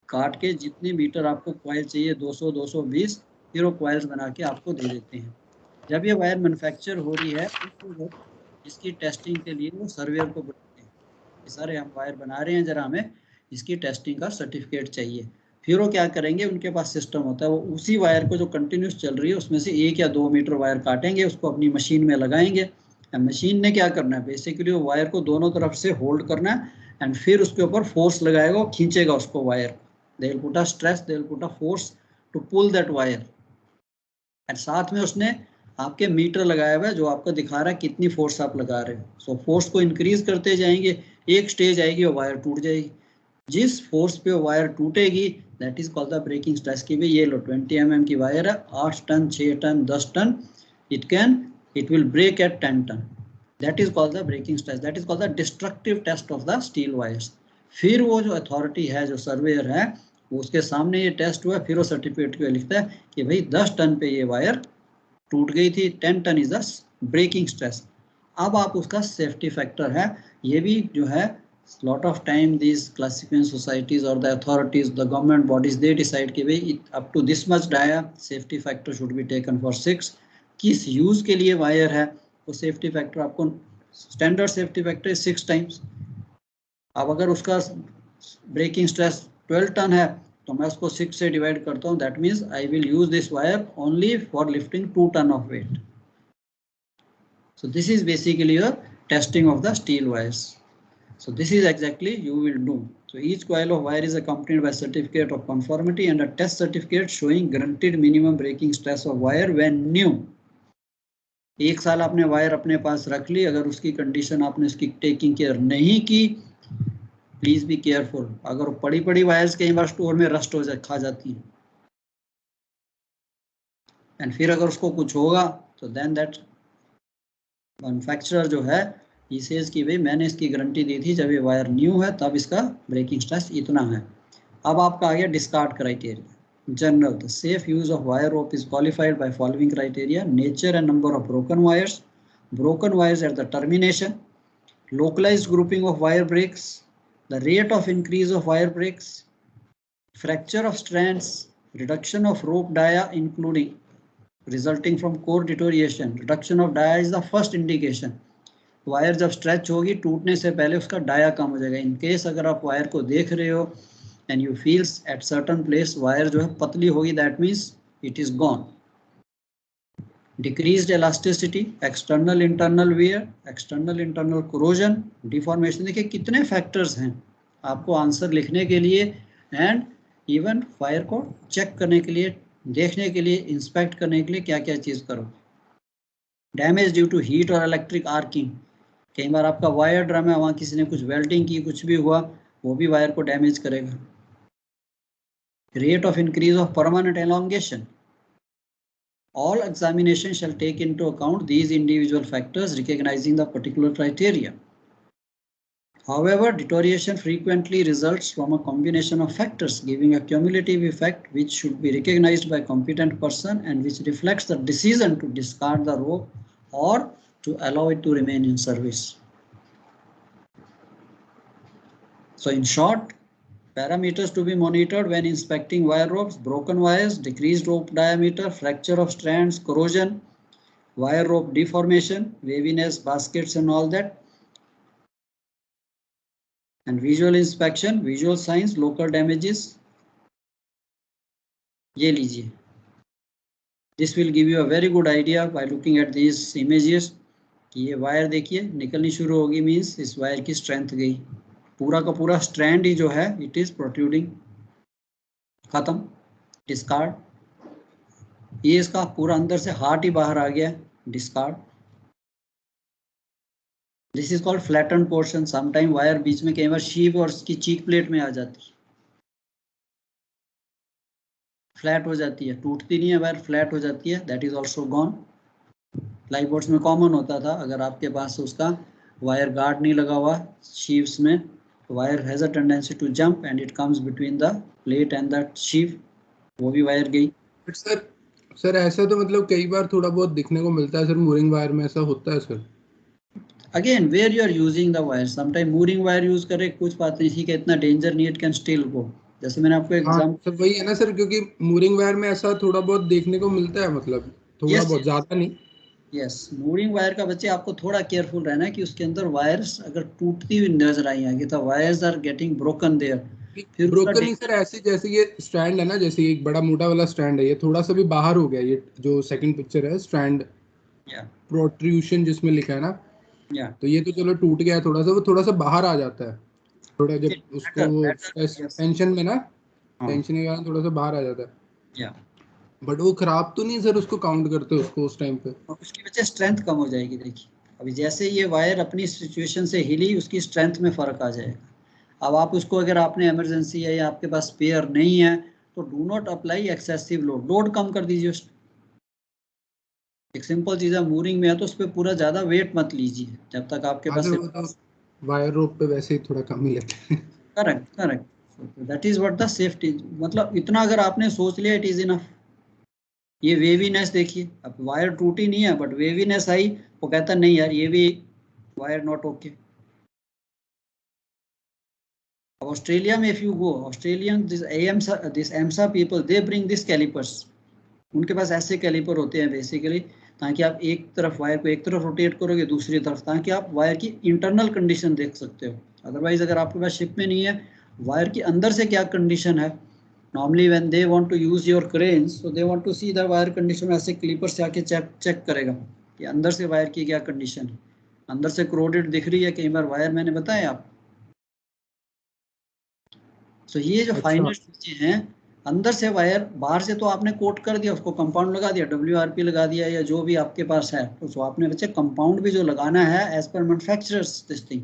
काट के जितने मीटर आपको कॉइल चाहिए 200-220, फिर वो कॉइल्स बना के आपको दे देते हैं। जब ये वायर मैन्युफैक्चर हो रही है, इसकी टेस्टिंग के लिए वो सर्वेयर को बुलाते हैं कि सर हम वायर बना रहे हैं, जरा हमें इसकी टेस्टिंग का सर्टिफिकेट चाहिए। फिर वो क्या करेंगे, उनके पास सिस्टम होता है, वो उसी वायर को जो कंटिन्यूस चल रही है उसमें से 1 या 2 मीटर वायर काटेंगे, उसको अपनी मशीन में लगाएंगे। मशीन ने क्या करना है, बेसिकली वो वायर को दोनों तरफ से होल्ड करना है एंड फिर उसके ऊपर फोर्स लगाएगा, खींचेगा उसको wire. They will put a stress, they will put a force to pull that wire. And साथ में उसने आपके मीटर लगाया हुआ है जो आपको दिखा रहा है कितनी फोर्स आप लगा रहे हो। सो फोर्स को इंक्रीज करते जाएंगे, एक स्टेज आएगी वो वायर टूट जाएगी। जिस फोर्स पे वो वायर टूटेगी that is called the breaking stress. की भाई ये लो 20 mm की वायर है, 8 ton, 6 ton, 10 ton, it will break at 10 ton. That is called the breaking stress. That is called the destructive test of the steel wires. फिर वो जो authority है, जो सर्वेयर है, वो उसके सामने ये टेस्ट हुआ, फिर वो सर्टिफिकेट को लिखता है कि भाई 10 टन पे ये वायर टूट गई थी, 10 ton is the breaking stress. अब आप उसका सेफ्टी फैक्टर है, ये भी जो है lot of time these classification societies or the authorities, the government bodies, they decide कि भाई up to this much dia safety factor should be taken for 6। किस यूज के लिए वायर है वो सेफ्टी फैक्टर आपको, स्टैंडर्ड सेफ्टी फैक्टर 6 टाइम्स। अब अगर उसका ब्रेकिंग स्ट्रेस 12 टन है तो मैं उसको 6 से डिवाइड करता हूँ, that means I will use this wire only for lifting 2 ton of weight. So this is basically your testing of the steel wires. So this is exactly you will do. So each coil of wire is accompanied by certificate of conformity and a test certificate showing guaranteed minimum breaking stress of wire when new. 1 साल आपने wire अपने पास रख ली, अगर उसकी condition आपने उसकी taking care नहीं की, प्लीज बी केयरफुल। अगर पड़ी पड़ी वायर्स कई बार स्टोर में रस्ट हो खा जाती हैं, एंड फिर अगर उसको कुछ होगा तो देन दैट मैन्युफैक्चरर जो है ये सेज कि भाई मैंने इसकी गारंटी दी थी जब ये वायर न्यू है तब इसका ब्रेकिंग स्ट्रेस इतना है। अब आपका आ गया discard criteria. General, the safe use of wire rope is qualified by following criteria: nature and number of broken wires at the termination, localized grouping of wire breaks, the rate of increase of wire breaks, fracture of strands, reduction of rope dia including resulting from core deterioration. Reduction of dia is the first indication. Wire जब stretch होगी टूटने से पहले उसका dia कम हो जाएगा। In case अगर आप वायर को देख रहे हो and you feels at certain place wire जो है पतली होगी, that means it is gone. Decreased elasticity, external internal wear, external internal corrosion, deformation. देखिए कितने फैक्टर्स हैं आपको आंसर लिखने के लिए एंड इवन वायर को चेक करने के लिए, देखने के लिए, इंस्पेक्ट करने के लिए क्या क्या चीज़ करो। डैमेज ड्यू टू हीट और इलेक्ट्रिक आर्किंग, कई बार आपका वायर ड्रम है, वहाँ किसी ने कुछ वेल्डिंग की, कुछ भी हुआ, वो भी वायर को डैमेज करेगा। Rate of increase of permanent elongation, all examination shall take into account these individual factors recognizing the particular criteria. However, deterioration frequently results from a combination of factors giving a cumulative effect which should be recognized by competent person and which reflects the decision to discard the rope or to allow it to remain in service. So in short, parameters to be monitored when inspecting wire ropes: broken wires, decreased rope diameter, fracture of strands, corrosion, wire rope deformation, waviness, baskets and all that. And visual inspection, visual signs, local damages. ये लीजिए. This will give you a very good idea by looking at these images कि ये wire देखिए निकलनी शुरू होगी, means इस wire की स्ट्रेंथ गई, पूरा का पूरा स्ट्रैंड ही जो है इट इज प्रोट्रूडिंग, खत्म, डिस्कार्ड। ये इसका पूरा अंदर से हार्ट ही बाहर आ गया, discard. This is called flatten portion. Sometime wire बीच में कई बार शीव और उसकी चीक प्लेट में आ जाती है, फ्लैट हो जाती है, टूटती नहीं है वायर, फ्लैट हो जाती है, that is also gone. Plyboards में कॉमन होता था, अगर आपके पास उसका वायर गार्ड नहीं लगा हुआ शीव्स में, wire has a tendency to jump and it comes between the plate and the sheave, वो भी वायर गई। सर ऐसा तो मतलब कई बार थोड़ा बहुत दिखने को मिलता है सर, मूरिंग वायर में ऐसा होता है sir. Again where you are using the wire, sometime mooring wire use करे कुछ बात नहीं, ठीक है, इतना डेंजर नहीं, इट कैन स्टिल गो। जैसे मैंने आपको एग्जांपल, सर वही है ना सर, क्योंकि मूरिंग वायर में ऐसा थोड़ा बहुत देखने को मिलता है, मतलब थोड़ा बहुत, ज्यादा नहीं। यस, मूविंग वायर का बच्चे आपको थोड़ा केयरफुल रहना है कि उसके अंदर वायर्स अगर टूटती हुई नजर आई आगे तो wires are getting broken there. फिर ब्रोकन नहीं सर, ऐसे जैसे ये स्ट्रैंड है ना, जैसे एक बड़ा मोटा वाला स्ट्रैंड है, ये थोड़ा सा भी बाहर हो गया, ये जो सेकंड पिक्चर है स्ट्रैंड प्रोट्रूशन जिसमें लिखा है ना, तो ये तो चलो टूट गया थोड़ा सा, वो थोड़ा सा बाहर आ जाता है, थोड़ा जब उसको वो टेंशन में ना, टेंशन के कारण थोड़ा सा बाहर आ जाता है, बट वो खराब तो नहीं सर, उसको काउंट करते हो उसको उस टाइम पे, उसकी वजह स्ट्रेंथ कम हो जाएगी। देखिए अभी जैसे ये वायर अपनी सिचुएशन से हिली, उसकी स्ट्रेंथ में फर्क आ जाएगा। अब आप उसको, अगर आपने इमरजेंसी है या आपके पास स्पेयर नहीं है, तो do not apply excessive load, load कम कर दीजिए। एक सिंपल चीज है, मूरिंग में है तो उस पर पूरा ज्यादा वेट मत लीजिए जब तक आपके पास वायर रोप पे वैसे ही थोड़ा कम ही लेते हैं। Correct correct, that is what the safety, मतलब इतना अगर आपने सोच लिया इट इज इनफ। ये वेवीनेस देखिए, अब वायर टूटी नहीं है बट वेवीनेस आई, वो कहता नहीं यार ये भी वायर नॉट ओके। ऑस्ट्रेलिया में if you go, Australian this AMSA people they bring this calipers, उनके पास ऐसे कैलिपर होते हैं बेसिकली, ताकि आप एक तरफ वायर को एक तरफ रोटेट करोगे दूसरी तरफ, ताकि आप वायर की इंटरनल कंडीशन देख सकते हो। अदरवाइज अगर आपके पास शिप में नहीं है, वायर की अंदर से क्या कंडीशन है, normally when they want to use your cranes, so they want to see the wire condition, ऐसे क्लीपर से आके चेक करेगा कि अंदर से वायर की क्या कंडीशन है, अंदर से क्रोडेड दिख रही है कई बार वायर, मैंने बताया आप। सो ये जो फाइनल चीजें हैं अंदर से वायर, बाहर से तो आपने कोट कर दिया, उसको कंपाउंड लगा दिया, WRP लगा दिया या जो भी आपके पास है, तो आपने बच्चे कंपाउंड भी जो लगाना है as per manufacturers this thing.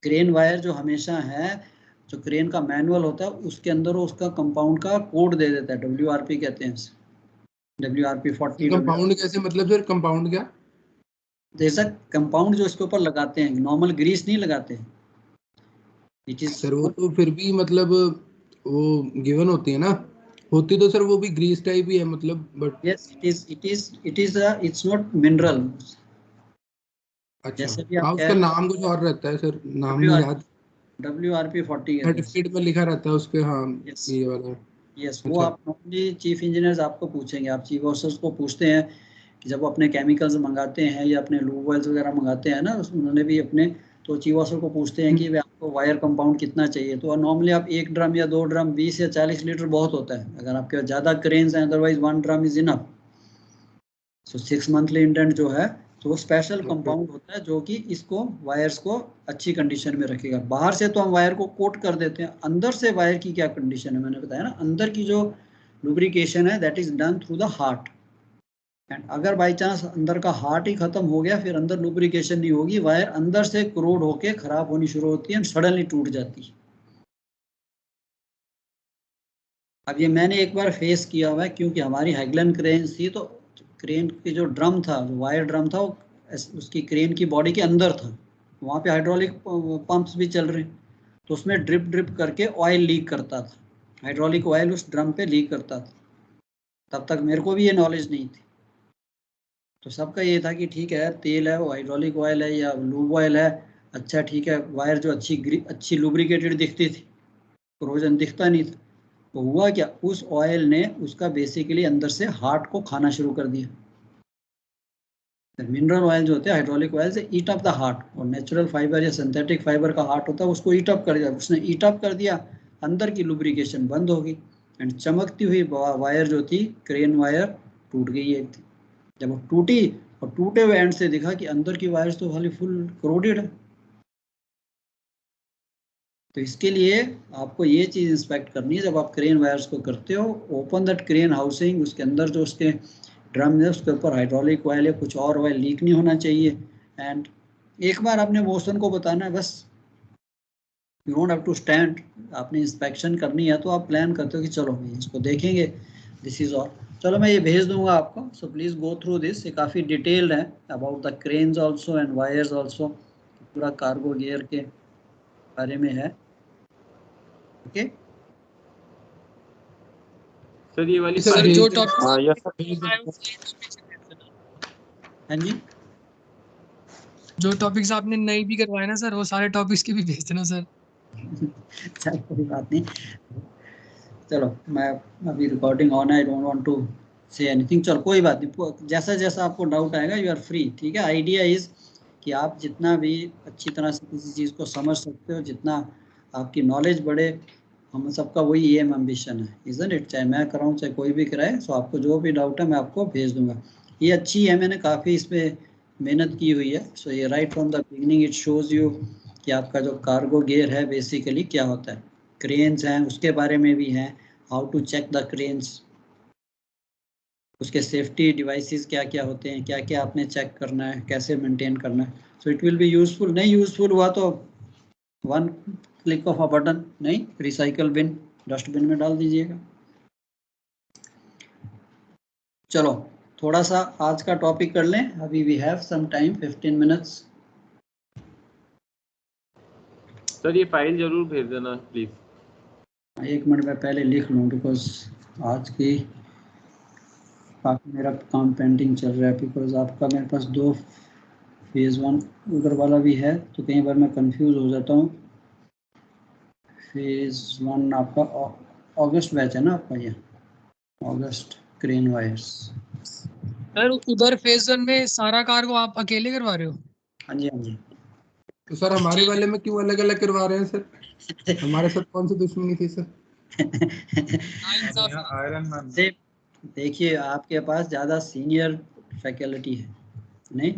Crane wire जो हमेशा है, जो क्रेन का मैनुअल होता है उसके अंदर उसका कंपाउंड का कोड दे देता है, WRP कहते हैं, WRP 40। कंपाउंड कैसे, मतलब सर कंपाउंड क्या? जैसा कंपाउंड जो इसके ऊपर लगाते हैं, नॉर्मल ग्रीस नहीं लगाते, इट इज सर वो तो फिर भी मतलब वो गिवन होती है ना, होती तो सर वो भी ग्रीस टाइप ही है मतलब, but yes it is it's not mineral. अच्छा जैसे भी हाँ, आप उसका नाम कुछ और रहता है सर, नाम नहीं याद। WRP 40 सर्टिफिकेट में लिखा रहता है उसके, हाँ Yes. ये वाला। यस वो आप नॉर्मली चीफ इंजीनियर्स आपको पूछेंगे, आप चीफ ऑफिसर्स को पूछते हैं कि जब अपने केमिकल्स मंगाते हैं या अपने लूब ऑयल्स वगैरह मंगाते हैं ना, उन्होंने भी अपने, तो चीफ ऑफिसर को पूछते हैं कि भाई आपको वायर कंपाउंड कितना चाहिए, तो नॉर्मली आप 1 ड्रम या 2 ड्रम, 20 या 40 लीटर बहुत होता है अगर आपके पास ज़्यादा क्रेन्स हैं, otherwise 1 drum is enough. So 6 monthly indent जो है तो वो स्पेशल कंपाउंड होता है जो कि इसको वायर्स को अच्छी कंडीशन में रखेगा। बाहर से तो हम वायर को कोट कर देते हैं, अंदर से वायर की क्या कंडीशन है, मैंने बताया ना, अंदर की जो लुब्रिकेशन है that is done through the heart. And अगर बाई चांस अंदर का हार्ट ही खत्म हो गया, फिर अंदर लुब्रिकेशन नहीं होगी, वायर अंदर से क्रोड होके खराब होनी शुरू होती है एंड सडनली टूट जाती है। अब ये मैंने एक बार फेस किया हुआ है, क्योंकि हमारी हैगलन क्रेन थी, तो क्रेन की जो ड्रम था, जो वायर ड्रम था, वो उसकी क्रेन की बॉडी के अंदर था, वहाँ पे हाइड्रोलिक पंप्स भी चल रहे, तो उसमें ड्रिप ड्रिप करके ऑयल लीक करता था, हाइड्रोलिक ऑयल उस ड्रम पे लीक करता था। तब तक मेरे को भी ये नॉलेज नहीं थी, तो सबका ये था कि ठीक है तेल है, वो हाइड्रोलिक ऑयल है या लूब ऑयल है, अच्छा ठीक है, वायर जो अच्छी लुब्रिकेटेड दिखती थी, कोरोजन दिखता नहीं था। तो हुआ क्या, उस ऑयल ने उसका बेसिकली अंदर से हार्ट को खाना शुरू कर दिया। मिनरल ऑयल जो होते हैं, हाइड्रोलिक ऑयल से ईट अप द हार्ट, और नेचुरल फाइबर या सिंथेटिक फाइबर का हार्ट होता है उसको ईट अप कर दिया, उसने ईट अप कर दिया, अंदर की लुब्रिकेशन बंद हो गई एंड चमकती हुई वायर जो थी, क्रेन वायर, टूट गई एक थी। जब वो टूटी और टूटे हुए एंड से देखा कि अंदर की वायर्स तो खाली फुल क्रोडेड है। तो इसके लिए आपको ये चीज़ इंस्पेक्ट करनी है जब आप क्रेन वायर्स को करते हो, ओपन दैट क्रेन हाउसिंग, उसके अंदर जो उसके ड्रम है उसके ऊपर हाइड्रोलिक ऑयल या कुछ और ऑयल लीक नहीं होना चाहिए। एंड एक बार आपने बोस्टन को बताना है बस, you don't have to stand, आपने इंस्पेक्शन करनी है तो आप प्लान करते हो कि चलो इसको देखेंगे, दिस इज ऑल। चलो मैं ये भेज दूंगा आपको, so please go through this, ये काफ़ी डिटेल्ड है about the cranes also and wires also, पूरा कार्गो गियर के बारे में है। ओके सर ये वाली सर जो हाँ यस टॉपिक हाँ जी, जो टॉपिक्स आपने नहीं भी करवाए ना सर, वो सारे टॉपिक्स के भी भेज देना सर। चल कोई बात नहीं, चलो मैं अभी रिकॉर्डिंग ऑन है, I don't want to say anything, चलो कोई बात नहीं, जैसा जैसा आपको डाउट आएगा यू आर फ्री, ठीक है। आइडिया इज कि आप जितना भी अच्छी तरह से किसी चीज़ को समझ सकते हो, जितना आपकी नॉलेज बढ़े, हम सबका वही एम एम्बिशन है, इजंट इट, चाहे मैं कराऊँ चाहे कोई भी कराए। सो आपको जो भी डाउट है मैं आपको भेज दूंगा। ये अच्छी है, मैंने काफ़ी इस पर मेहनत की हुई है। सो ये right from the beginning it shows you कि आपका जो कार्गो गियर है बेसिकली क्या होता है, क्रेन्स हैं उसके बारे में भी हैं, how to check the cranes, उसके सेफ्टी डिवाइसेस क्या क्या होते हैं, क्या क्या आपने चेक करना है, कैसे मेंटेन करना है। So it will be useful. नहीं यूजफुल हुआ तो 1 क्लिक ऑफ अ बटन, नहीं, रिसाइकल बिन, डस्टबिन में डाल दीजिएगा। चलो थोड़ा सा आज का टॉपिक कर लें, अभी we have some time, 15 minutes. Sir ये फाइल जरूर भेज देना प्लीज। 1 मिनट में पहले लिख लूँ, बिकॉज आज की काफ़ी मेरा काम पेंडिंग चल रहा है, बिकॉज आपका मेरे पास 2 फेज़ 1 उधर वाला भी है, तो कई बार मैं कंफ्यूज हो जाता हूँ। फेज़ 1 आपका अगस्त बैच है ना आपका, ये अगस्त क्रेन वायर्स। सर उधर फेज 1 में सारा कार्गो आप अकेले करवा रहे हो? हाँ जी हाँ जी। तो सर हमारे वाले में क्यों अलग अलग करवा रहे हैं सर, हमारे साथ कौन सी दुश्मनी थी सर? आयरन मैन, देखिए आपके पास ज़्यादा सीनियर फैकल्टी है, नहीं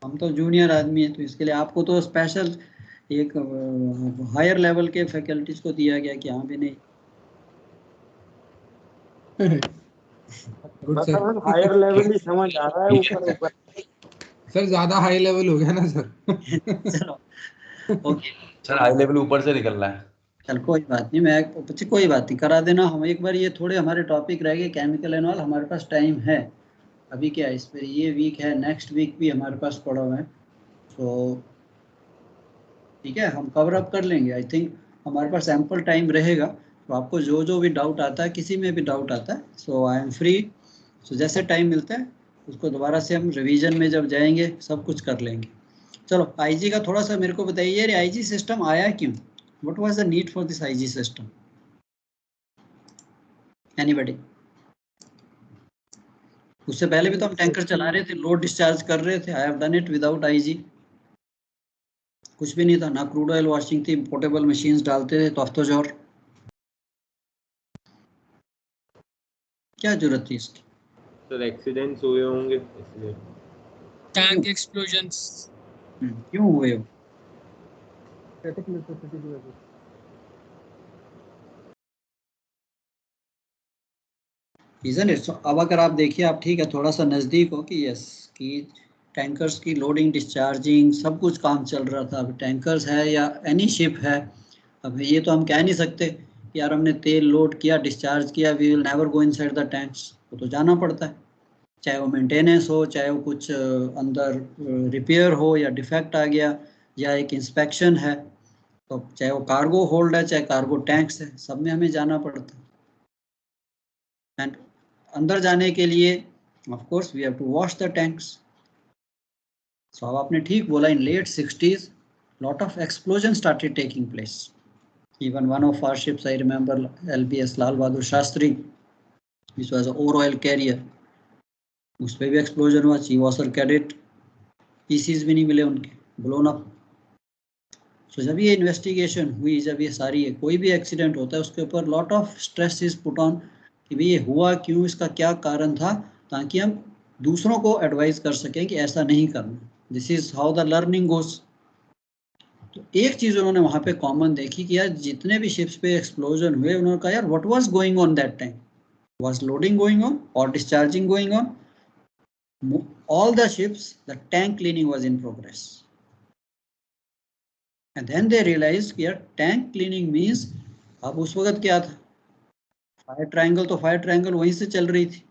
हम तो जूनियर आदमी हैं, तो इसके लिए आपको तो स्पेशल एक हायर लेवल के फैकल्टीज को दिया गया कि हाँ भी नहीं, गुड सर। मतलब हायर लेवल ही समझ आ रहा है, ऊपर ऊपर। सर ज्यादा हाई लेवल हो गया ना सर। चलो ओके सर हाई लेवल ऊपर से निकल रहा है। चल कोई बात नहीं, मैं बच्चे कोई बात नहीं, करा देना। हम एक बार ये थोड़े हमारे टॉपिक रह गए केमिकल एंड ऑल, हमारे पास टाइम है अभी, क्या इस पर ये वीक है, नेक्स्ट वीक भी हमारे पास पड़ा हुआ है, तो ठीक है हम कवर अप कर लेंगे। आई थिंक हमारे पास एम्पल टाइम रहेगा, तो आपको जो जो भी डाउट आता है, किसी में भी डाउट आता है, सो आई एम फ्री। सो जैसे टाइम मिलता है उसको दोबारा से हम रिवीजन में जब जाएंगे सब कुछ कर लेंगे। चलो आईजी का थोड़ा सा मेरे को बताइए, ये आईजी सिस्टम आया क्यों? What was the need for this IG system? Anybody? उससे पहले भी तो हम टैंकर चला रहे थे, लोड डिस्चार्ज कर रहे थे। I have done it without IG, कुछ भी नहीं था, ना क्रूड ऑयल वॉशिंग थी, पोर्टेबल मशीन्स डालते थे तो अफ्तोजोर, क्या जरूरत थी इसकी? सर एक्सीडेंट्स हुए होंगे इसलिए। Tank explosions. क्यों हुए हो? स्टैटिक इलेक्ट्रिसिटी की वजह से। रीजन इट्स, अब अगर आप देखिए, आप ठीक है थोड़ा सा नज़दीक हो कि यस कि टैंकर्स की लोडिंग डिस्चार्जिंग सब कुछ काम चल रहा था। अब टैंकर्स है या एनी शिप है, अब ये तो हम कह नहीं सकते कि यार हमने तेल लोड किया डिस्चार्ज किया we will never go inside the tanks, वो तो जाना पड़ता है, चाहे वो मेंटेनेंस हो, चाहे वो कुछ अंदर रिपेयर हो या डिफेक्ट आ गया या एक इंस्पेक्शन है, तो चाहे वो कार्गो होल्ड है चाहे कार्गो टैंक्स है, सब में हमें जाना पड़ता है। एंड अंदर जाने के लिए of course we have to wash the tanks. So अब आपने ठीक बोला, in late 60s lot of explosion started taking place. Even one of our ships, I remember LBS Lal Bahadur Shastri, which was a ore oil carrier, उस पर भी explosion हुआ, chief officer cadet, PCs भी नहीं मिले उनके, blown up. सो जब ये इन्वेस्टिगेशन हुई, जब ये सारी है, कोई भी एक्सीडेंट होता है उसके ऊपर lot of stress is put on कि भाई ये हुआ क्यों, इसका क्या कारण था, ताकि हम दूसरों को एडवाइस कर सकें कि ऐसा नहीं करना। This is how the learning goes. तो एक चीज उन्होंने वहां पे कॉमन देखी कि यार जितने भी शिप्स पे एक्सप्लोजन हुए, उन्होंने कहा यार what was going on that time, was loading going on और discharging going on? All the ships, the tank cleaning was in progress. And then they realized कि यार tank cleaning means, अब उस वक्त क्या था, फायर ट्रायंगल, तो fire triangle वहीं से चल रही थी।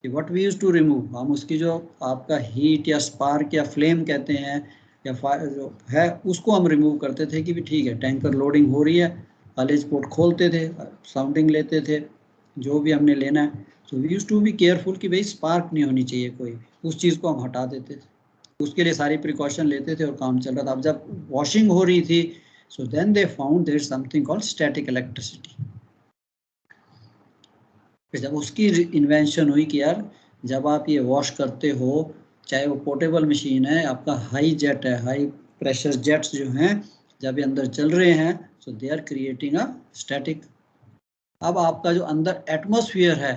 What we used to remove, हम उसकी जो आपका हीट या स्पार्क या फ्लेम कहते हैं या फायर जो है उसको हम रिमूव करते थे कि भी ठीक है टैंकर लोडिंग हो रही है, हालेज पोर्ट खोलते थे, साउंडिंग लेते थे, जो भी हमने लेना है। So we used to be careful कि भाई स्पार्क नहीं होनी चाहिए कोई भी, उस चीज़ को हम हटा देते थे, उसके लिए सारी प्रिकॉशन लेते थे और काम चल रहा था। अब जब वॉशिंग हो रही थी, so then they found there something called static electricity. फिर जब उसकी इन्वेंशन हुई कि यार जब आप ये वॉश करते हो, चाहे वो पोर्टेबल मशीन है, आपका हाई जेट है, हाई प्रेशर जेट्स जो हैं जब ये अंदर चल रहे हैं, so they are creating a static. अब आपका जो अंदर एटमॉस्फेयर है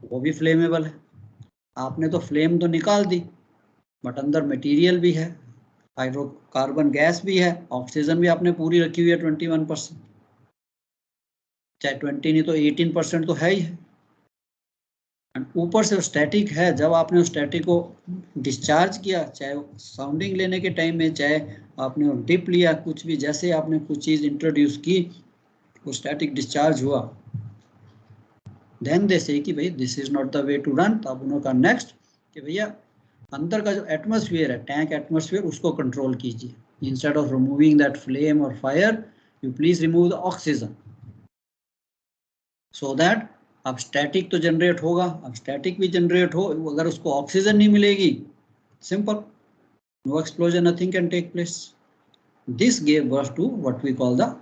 वो भी फ्लेमेबल है, आपने तो फ्लेम तो निकाल दी बट अंदर मटेरियल भी है, हाइड्रोकार्बन गैस भी है, ऑक्सीजन भी आपने पूरी रखी हुई है 21%, चाहे 20 नहीं तो 18% तो है ही है। ऊपर से स्टैटिक है, जब आपने उस स्टैटिक को डिस्चार्ज किया, चाहे साउंडिंग लेने के टाइम में, चाहे आपने डिप लिया, कुछ भी, जैसे आपने कुछ चीज़ इंट्रोड्यूस की वो स्टैटिक डिस्चार्ज हुआ, देन दे से कि भाई this is not the way to run. तो अब उन्होंने कहा नेक्स्ट कि भैया अंदर का जो एटमॉस्फेयर है, टैंक एटमॉस्फेयर, उसको कंट्रोल कीजिए। Instead of removing that flame और fire, you please remove the oxygen, so that अब स्टैटिक तो जनरेट होगा। अब स्टैटिक भी जनरेट हो, अगर उसको ऑक्सीजन नहीं मिलेगी, simple, no explosion, nothing can take place. This gave birth to what we call the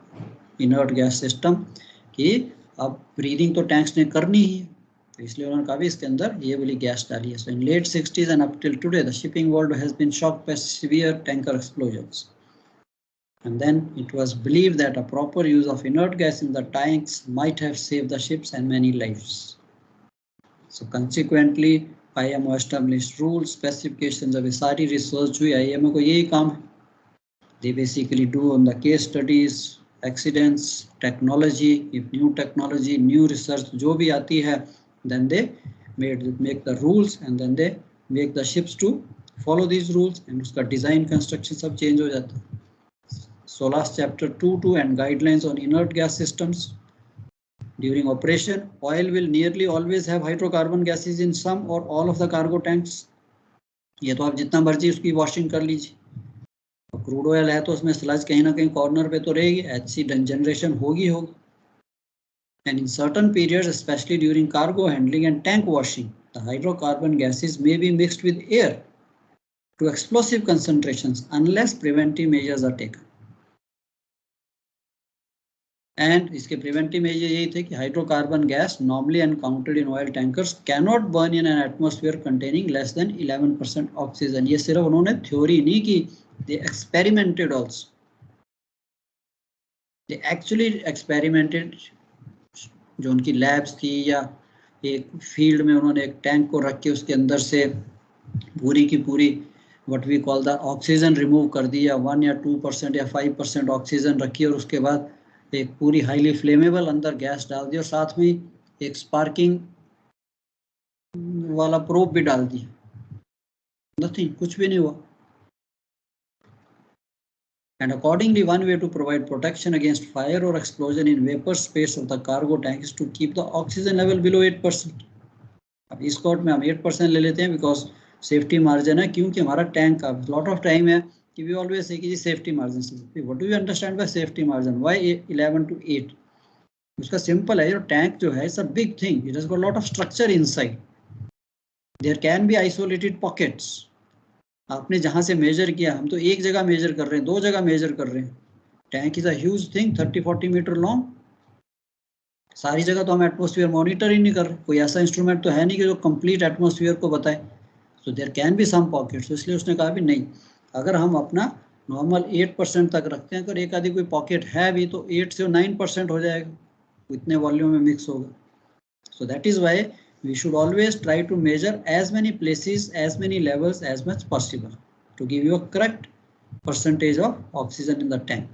inert gas system, कि अब ब्रीदिंग तो टैंक्स ने करनी ही है, तो इसलिए उन्होंने कहा भी इसके अंदर ये वाली गैस डाली है। So in late 60s and up till today the shipping world has been shocked by severe tanker explosions, and then it was believed that a proper use of inert gas in the tanks might have saved the ships and many lives. So consequently IMO established rules, specifications, of सारी research हुई, IMO को यही काम है, they basically do on the case studies, accidents, technology, if new technology, new research जो भी आती है then they make the rules and then they make the ships to follow these rules, and उसका design construction सब change हो जाता है. SOLAS chapter 2.2 and guidelines on inert gas systems. During operation, oil will nearly always have hydrocarbon gases in some or all of the cargo tanks. ये तो आप जितना मर्जी उसकी वॉशिंग कर लीजिए. क्रूड ऑयल है तो उसमें स्लज कहीं ना कहीं कॉर्नर पे तो रहेगी, HC जनरेशन होगी. And in certain periods, especially during cargo handling and tank washing, the hydrocarbon gases may be mixed with air to explosive concentrations unless preventive measures are taken. And इसके preventive measure यही थे कि hydrocarbon gas normally encountered in oil tankers cannot burn in an atmosphere containing less than 11% oxygen. ये सिर्फ उन्होंने theory नहीं की, they experimented also. They actually experimented. जो उनकी लैब्स थी या एक फील्ड में उन्होंने एक टैंक को रख के उसके अंदर से पूरी की पूरी what we call the oxygen remove कर दी, या 1 या 2% या 5% ऑक्सीजन रखी और उसके बाद एक पूरी हाईली फ्लेमेबल अंदर गैस डाल दी और साथ में एक स्पार्किंग वाला प्रोब भी डाल दिया. नथिंग, कुछ भी नहीं हुआ. And accordingly, one way to provide protection against fire or explosion in vapor space of the cargo tank is to keep the oxygen level below 8%. अब इस कोट में हम 8% ले लेते हैं because safety margin है, क्योंकि हमारा टैंक का lot of time है कि we always say कि जी safety margin. What do you understand by safety margin? Why 11 to 8? उसका simple है, your tank जो है it's a big thing. It has got a lot of structure inside. There can be isolated pockets. आपने जहां से major किया, हम तो एक जगह मेजर कर रहे हैं, 2 जगह मेजर कर रहे हैं. Tank is a huge thing, 30-40 meter long. सारी जगह तो हम एटमॉस्फेयर मॉनिटर ही नहीं कर रहे. कोई ऐसा इंस्ट्रूमेंट तो है नहीं कि जो कंप्लीट एटमॉस्फेयर को बताए. So there can be some pockets. इसलिए उसने कहा भी नहीं, अगर हम अपना नॉर्मल 8% तक रखते हैं, अगर एक आधी कोई पॉकेट है भी तो 8 से 9% हो जाएगा, इतने वॉल्यूम में मिक्स होगा. So that is why we should always try to measure as many places, as many levels as much possible to give you a correct percentage of oxygen in the tank.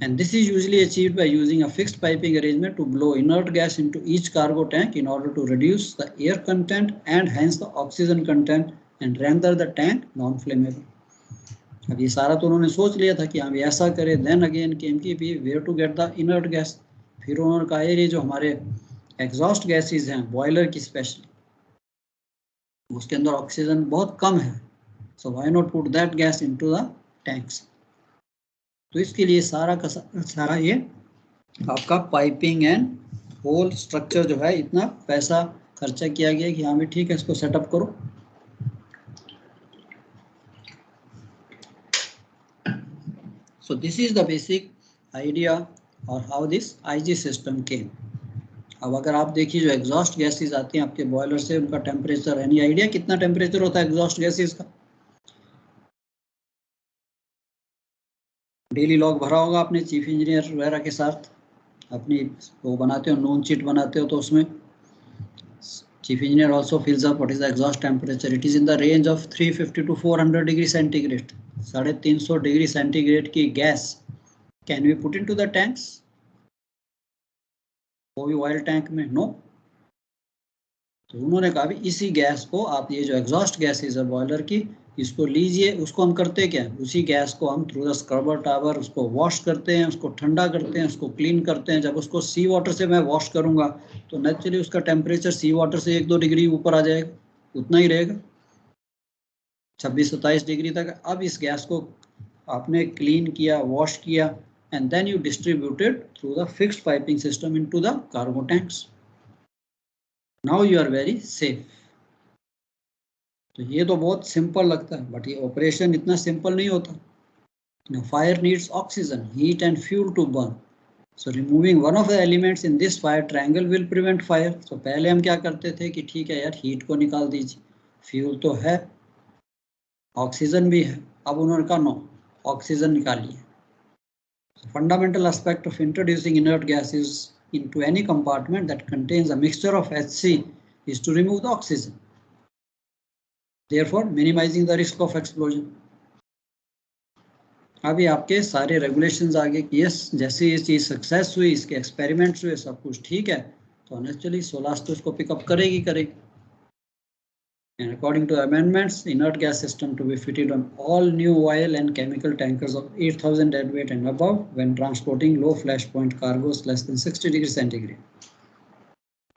And this is usually achieved by using a fixed piping arrangement to blow inert gas into each cargo tank in order to reduce the air content and hence the oxygen content and render the tank non-flammable. अब ये सारा तो उन्होंने सोच लिया था कि हम ऐसा करें. Then again came कि where to get the inert gas. फिर उन्होंने कहा ये जो हमारे एग्जॉस्ट गैसेस हैं बॉयलर की स्पेशली, उसके अंदर ऑक्सीजन बहुत कम है. So why not put that gas into the tanks. तो इसके लिए सारा का सारा ये आपका पाइपिंग एंड होल स्ट्रक्चर जो है इतना पैसा खर्चा किया गया कि हाँ भी ठीक है इसको सेटअप करो. सो this is the basic idea और हाउ दिस IG सिस्टम केम. अब अगर आप देखिए जो एग्जॉस्ट गैसेस आती हैं आपके बॉयलर से, उनका टेम्परेचर, एनी आइडिया कितना टेम्परेचर होता है एग्जॉस्ट गैसेस का? डेली लॉग भरा होगा आपने चीफ इंजीनियर वगैरह के साथ, अपनी वो बनाते हो नोन शीट बनाते हो, तो उसमें chief engineer also fills up what is the exhaust temperature. It is in the range of 350 to 400 degree centigrade. 350 degree centigrade की gas can be put into the tanks. वो भी ऑयल टैंक में no. तो उन्होंने कहा भी इसी gas को आप, ये जो एग्जॉस्ट गैसेस है बॉयलर की, इसको लीजिए. उसको हम करते क्या, उसी गैस को हम थ्रू द स्क्रबर टावर उसको वॉश करते हैं, उसको ठंडा करते हैं, उसको क्लीन करते हैं. जब उसको सी वाटर से मैं वॉश करूंगा तो नेचुरली उसका टेम्परेचर सी वाटर से 1-2 डिग्री ऊपर आ जाएगा, उतना ही रहेगा 26-27 डिग्री तक. अब इस गैस को आपने क्लीन किया, वॉश किया, and then you distributed through the fixed piping system into the cargo tanks. Now you are very safe. तो ये तो बहुत सिंपल लगता है, बट ये ऑपरेशन इतना सिंपल नहीं होता. Now fire needs oxygen, heat and fuel to burn. So removing one of the elements in this fire triangle will prevent fire. So पहले हम क्या करते थे कि ठीक है यार हीट को निकाल दीजिए, फ्यूल तो है, ऑक्सीजन भी है. अब उन्होंने कहा नो, ऑक्सीजन निकालिए. Fundamental aspect of introducing inert gases into any compartment that contains a mixture of HC is to remove the oxygen, therefore minimizing the risk of explosion. अभी आपके सारे regulations आ गए कि यस जैसे ये चीज सक्सेस हुई, इसके एक्सपेरिमेंट्स हुए, सब कुछ ठीक है, तो नेचुरली सोलास तो उसको पिकअप करेगी। And according to amendments, inert gas system to be fitted on all new oil and chemical tankers of 8,000 deadweight and above when transporting low flash point cargoes less than 60 degrees centigrade.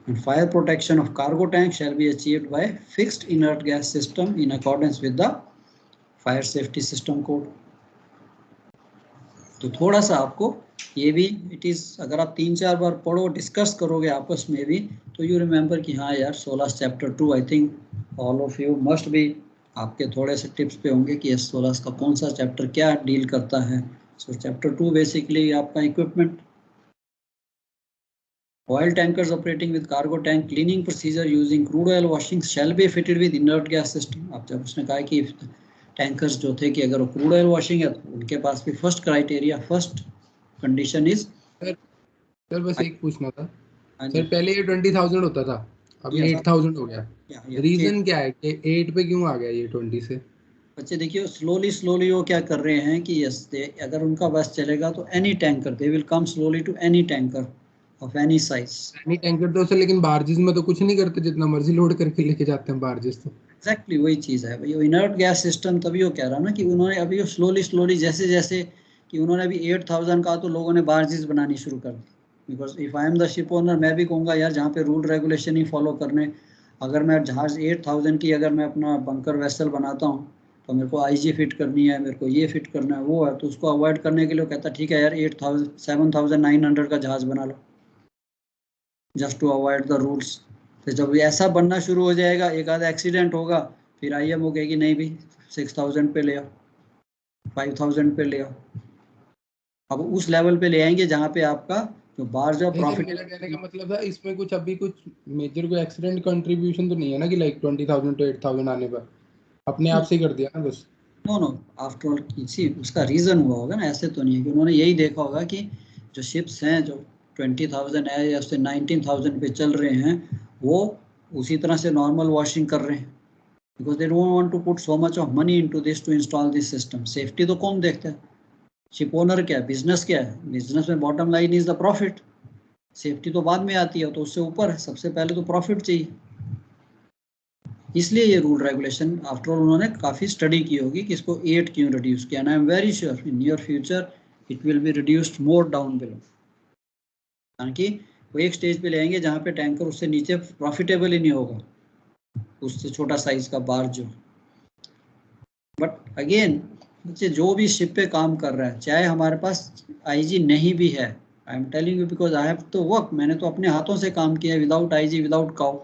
And fire protection of cargo tank shall be achieved by fixed inert gas system in accordance with the fire safety system code. तो थोड़ा सा आपको ये भी it is, अगर आप 3-4 बार पढ़ो, discuss करोगे आपस में भी, तो यू रिमेंबर कि हाँ यार 16 chapter 2 I think all of you must भी, आपके थोड़े से टिप्स पे होंगे कि 16 का कौन सा चैप्टर क्या डील करता है। सो चैप्टर 2 बेसिकली आपका equipment, oil tankers operating with cargo tank, cleaning procedure using crude oil washing shall be fitted with inert gas system. अब जब उसने कहा कि टैंकर्स जो थे कि अगर वो क्रूड ऑयल वॉशिंग है तो उनके पास भी first criteria, first condition is. Sir बस एक पूछना था सर, पहले ये 20,000 होता था, अब ये 8,000 हो गया, रीजन क्या है कि 8 पे क्यों आ गया ये 20 से? बच्चे देखिए स्लोली वो क्या कर रहे हैं कि यस, अगर उनका बस चलेगा तो any tanker they will come slowly to any tanker of any size. Any tanker तो सर, लेकिन बार्जेस में तो कुछ नहीं करते, जितना मर्जी लोड करके लेके जाते हैं बार्जेस। तो एग्जैक्टली वही चीज़ है भाई, वो इनर्ट गैस सिस्टम। तभी वो कह रहा ना कि उन्होंने अभी वो स्लोली जैसे कि उन्होंने अभी 8,000 का तो लोगों ने बार्जेस बनानी शुरू कर दी। Because if I am the ship owner, मैं भी कहूँगा यार जहाँ पे रूल रेगुलेशन ही फॉलो करने, अगर मैं जहाज 8,000 की अगर मैं अपना बंकर वेसल बनाता हूँ तो मेरे को आईजी फिट करनी है, मेरे को ये फिट करना है, वो है, तो उसको अवॉइड करने के लिए कहता ठीक है यार 7,900 का जहाज बना लो just to avoid the rules. तो जब ऐसा बनना शुरू हो जाएगा, एक आधा एक्सीडेंट होगा, फिर आईएमओ कहेगी नहीं भी 6,000 पे ले आओ, 5,000 पे ले आओ। अब उस लेवल पे ले आएंगे जहाँ पे आपका जो बार्ज और प्रॉफिट। मेरा कहने का मतलब था इसमें कुछ अभी कुछ मेजर कोई एक्सीडेंट कंट्रीब्यूशन तो नहीं है ना कि लाइक 20,000 to 8,000 आने पर अपने आप से कर दिया ना बस? नो आफ्टर ऑल किसी उसका रीजन हुआ होगा ना, ऐसे तो नहीं है कि उन्होंने यही देखा होगा कि जो शिप्स हैं जो 20,000 है या उससे 19,000 पे चल रहे हैं, वो उसी तरह से नॉर्मल वॉशिंग कर रहे हैं, because they don't want to put so much of money into this to install this system. Safety तो कौन देखता है? शिप ओनर क्या है, बिजनेस क्या है? बिजनेस में bottom line is the profit, safety तो बाद में आती है, तो उससे ऊपर है, सबसे पहले तो प्रॉफिट चाहिए। इसलिए ये रूल रेगुलेशन आफ्टर ऑल उन्होंने काफ़ी स्टडी की होगी कि इसको 8 क्यों रिड्यूस किया। I am very sure in near future it will be reduced more down below, ताकि वो एक स्टेज पे ले आएंगे जहाँ पे टैंकर उससे नीचे प्रॉफिटेबल ही नहीं होगा, उससे छोटा साइज का बार जो। बट अगेन बच्चे जो भी शिप पे काम कर रहा है, चाहे हमारे पास आईजी नहीं भी है, I am telling you because I have तो वर्क, मैंने तो अपने हाथों से काम किया without IG without cow.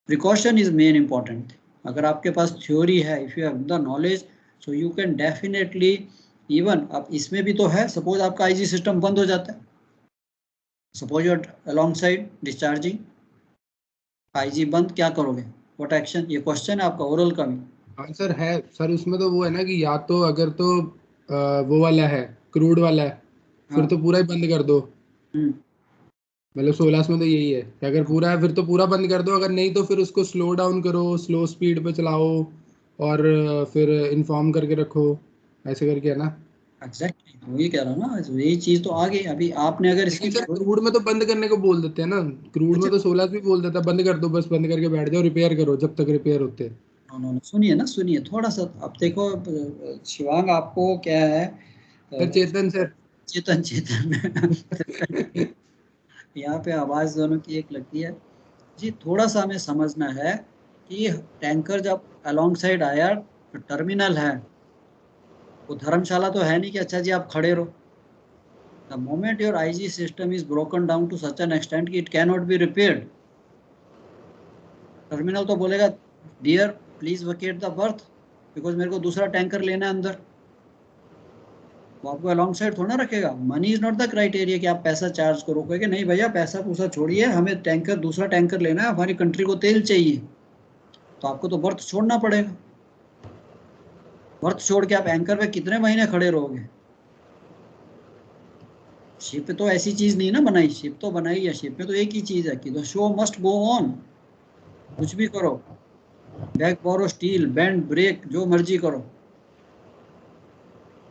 Precaution is main important. अगर आपके पास थ्योरी है, if you have the knowledge, so you can definitely even, अब इसमें भी तो है, सपोज आपका आईजी सिस्टम बंद हो जाता है, suppose you're alongside discharging, IG बंद, क्या करोगे? What action? ये क्वेश्चन है आपका ओरल का भी। आंसर है सर उसमें तो वो है ना कि या तो अगर तो वो वाला है क्रूड वाला है, फिर तो पूरा ही बंद कर दो। मतलब 16 में तो यही है कि अगर पूरा है फिर तो पूरा बंद कर दो, अगर नहीं तो फिर उसको स्लो डाउन करो, स्लो स्पीड पे चलाओ और फिर इन्फॉर्म करके रखो, ऐसे करके है ना। एग्जैक्टली वही कह रहा हूँ ना, यही चीज तो आ गई। अभी आपने अगर इसकी क्रूड में तो बंद करने को बोल देते हैं ना, क्रूड में तो 16 भी बोल देता है बंद कर दो, बस बंद करके बैठ जाओ, रिपेयर करो जब तक रिपेयर होते हैं। सुनिए थोड़ा सा, अब देखो शिवांग आपको क्या है, चेतन सर, चेतन यहाँ पे आवाज दोनों की एक लगती है जी। थोड़ा सा हमें समझना है कि टैंकर जब अलोंग साइड आया तो टर्मिनल है, वो धर्मशाला तो है नहीं कि अच्छा जी आप खड़े रहो। The moment your IG system is broken down to such an extent कि it can not be repaired, terminal तो बोलेगा dear please vacate the berth, because मेरे को दूसरा टैंकर लेना है अंदर। वो आपको अलॉन्ग साइड थोड़ा रखेगा। Money is not the criteria कि आप पैसा चार्ज करो, कहोगे नहीं भैया पैसा पूसा छोड़िए, हमें टैंकर दूसरा टैंकर लेना है, हमारी कंट्री को तेल चाहिए, तो आपको तो बर्थ छोड़ना पड़ेगा। बर्थ छोड़ के आप एंकर पे कितने महीने खड़े रहोगे? शिप तो ऐसी चीज नहीं ना बनाई, शिप तो बनाई है, शिप में तो एक ही चीज है कि the show must go on. कुछ भी करो, beg borrow steal bend break जो मर्जी करो,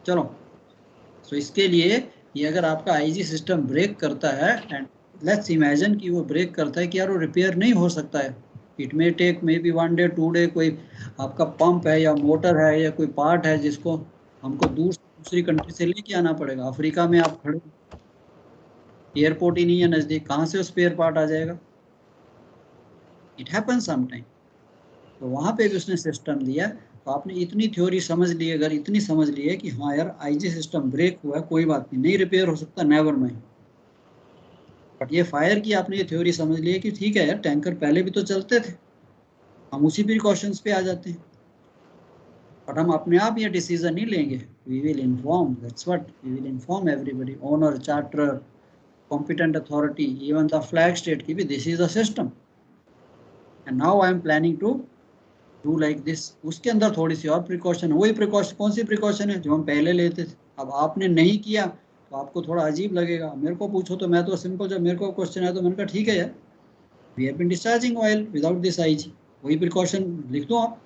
चलो। तो इसके लिए ये अगर आपका आईजी सिस्टम ब्रेक करता है एंड लेट्स इमेजिन कि वो ब्रेक करता है कि यार वो रिपेयर नहीं हो सकता है, इट मे टेक मे बी 1 डे 2 डे, कोई आपका पंप है या मोटर है या कोई पार्ट है जिसको हमको दूसरी कंट्री से लेके आना पड़ेगा। अफ्रीका में आप खड़े, एयरपोर्ट ही नहीं है नज़दीक, कहाँ से स्पेयर पार्ट आ जाएगा? It happen sometime. तो वहाँ पे भी उसने सिस्टम दिया। तो आपने इतनी थ्योरी समझ ली, अगर इतनी समझ ली है कि हाँ यार आईजी सिस्टम ब्रेक हुआ है, कोई बात नहीं रिपेयर हो सकता, नेवर माइंड। बट ये फायर की आपने ये थ्योरी समझ ली है कि ठीक है यार टैंकर पहले भी तो चलते थे, हम उसी प्रिकॉशंस पे आ जाते हैं। बट हम अपने आप ये डिसीजन नहीं लेंगे, we will inform, that's what we will inform everybody, owner, charter, competent authority, even the flag state की भी this is a system and now I am planning to do like this। उसके अंदर थोड़ी सी और precaution, वही precaution, कौन सी precaution है जो हम पहले लेते थे। अब आपने नहीं किया तो आपको थोड़ा अजीब लगेगा, मेरे को पूछो तो मैं तो सिंपल, जब मेरे को क्वेश्चन आया तो मैंने कहा ठीक है यार, we have been discharging oil without this IG, वही प्रिकॉशन लिख दो आप।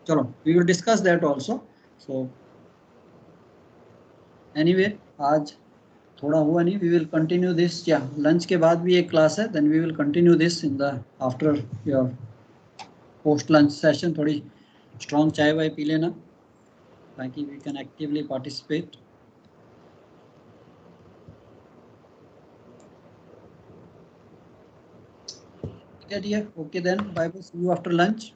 चलो we will discuss that also. So anyway आज थोड़ा हुआ नहीं, वी विल कंटिन्यू दिस, या लंच के बाद भी एक क्लास है, then we will continue this in the after your post lunch session. थोड़ी स्ट्रॉन्ग चाय वाय पी लेना ताकि वी कैन एक्टिवली पार्टिसिपेट। ठीक है dear, okay then, bye bye, see you after lunch.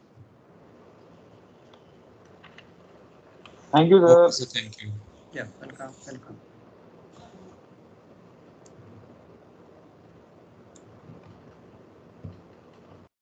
Thank you sir. Thank you. Yeah welcome welcome.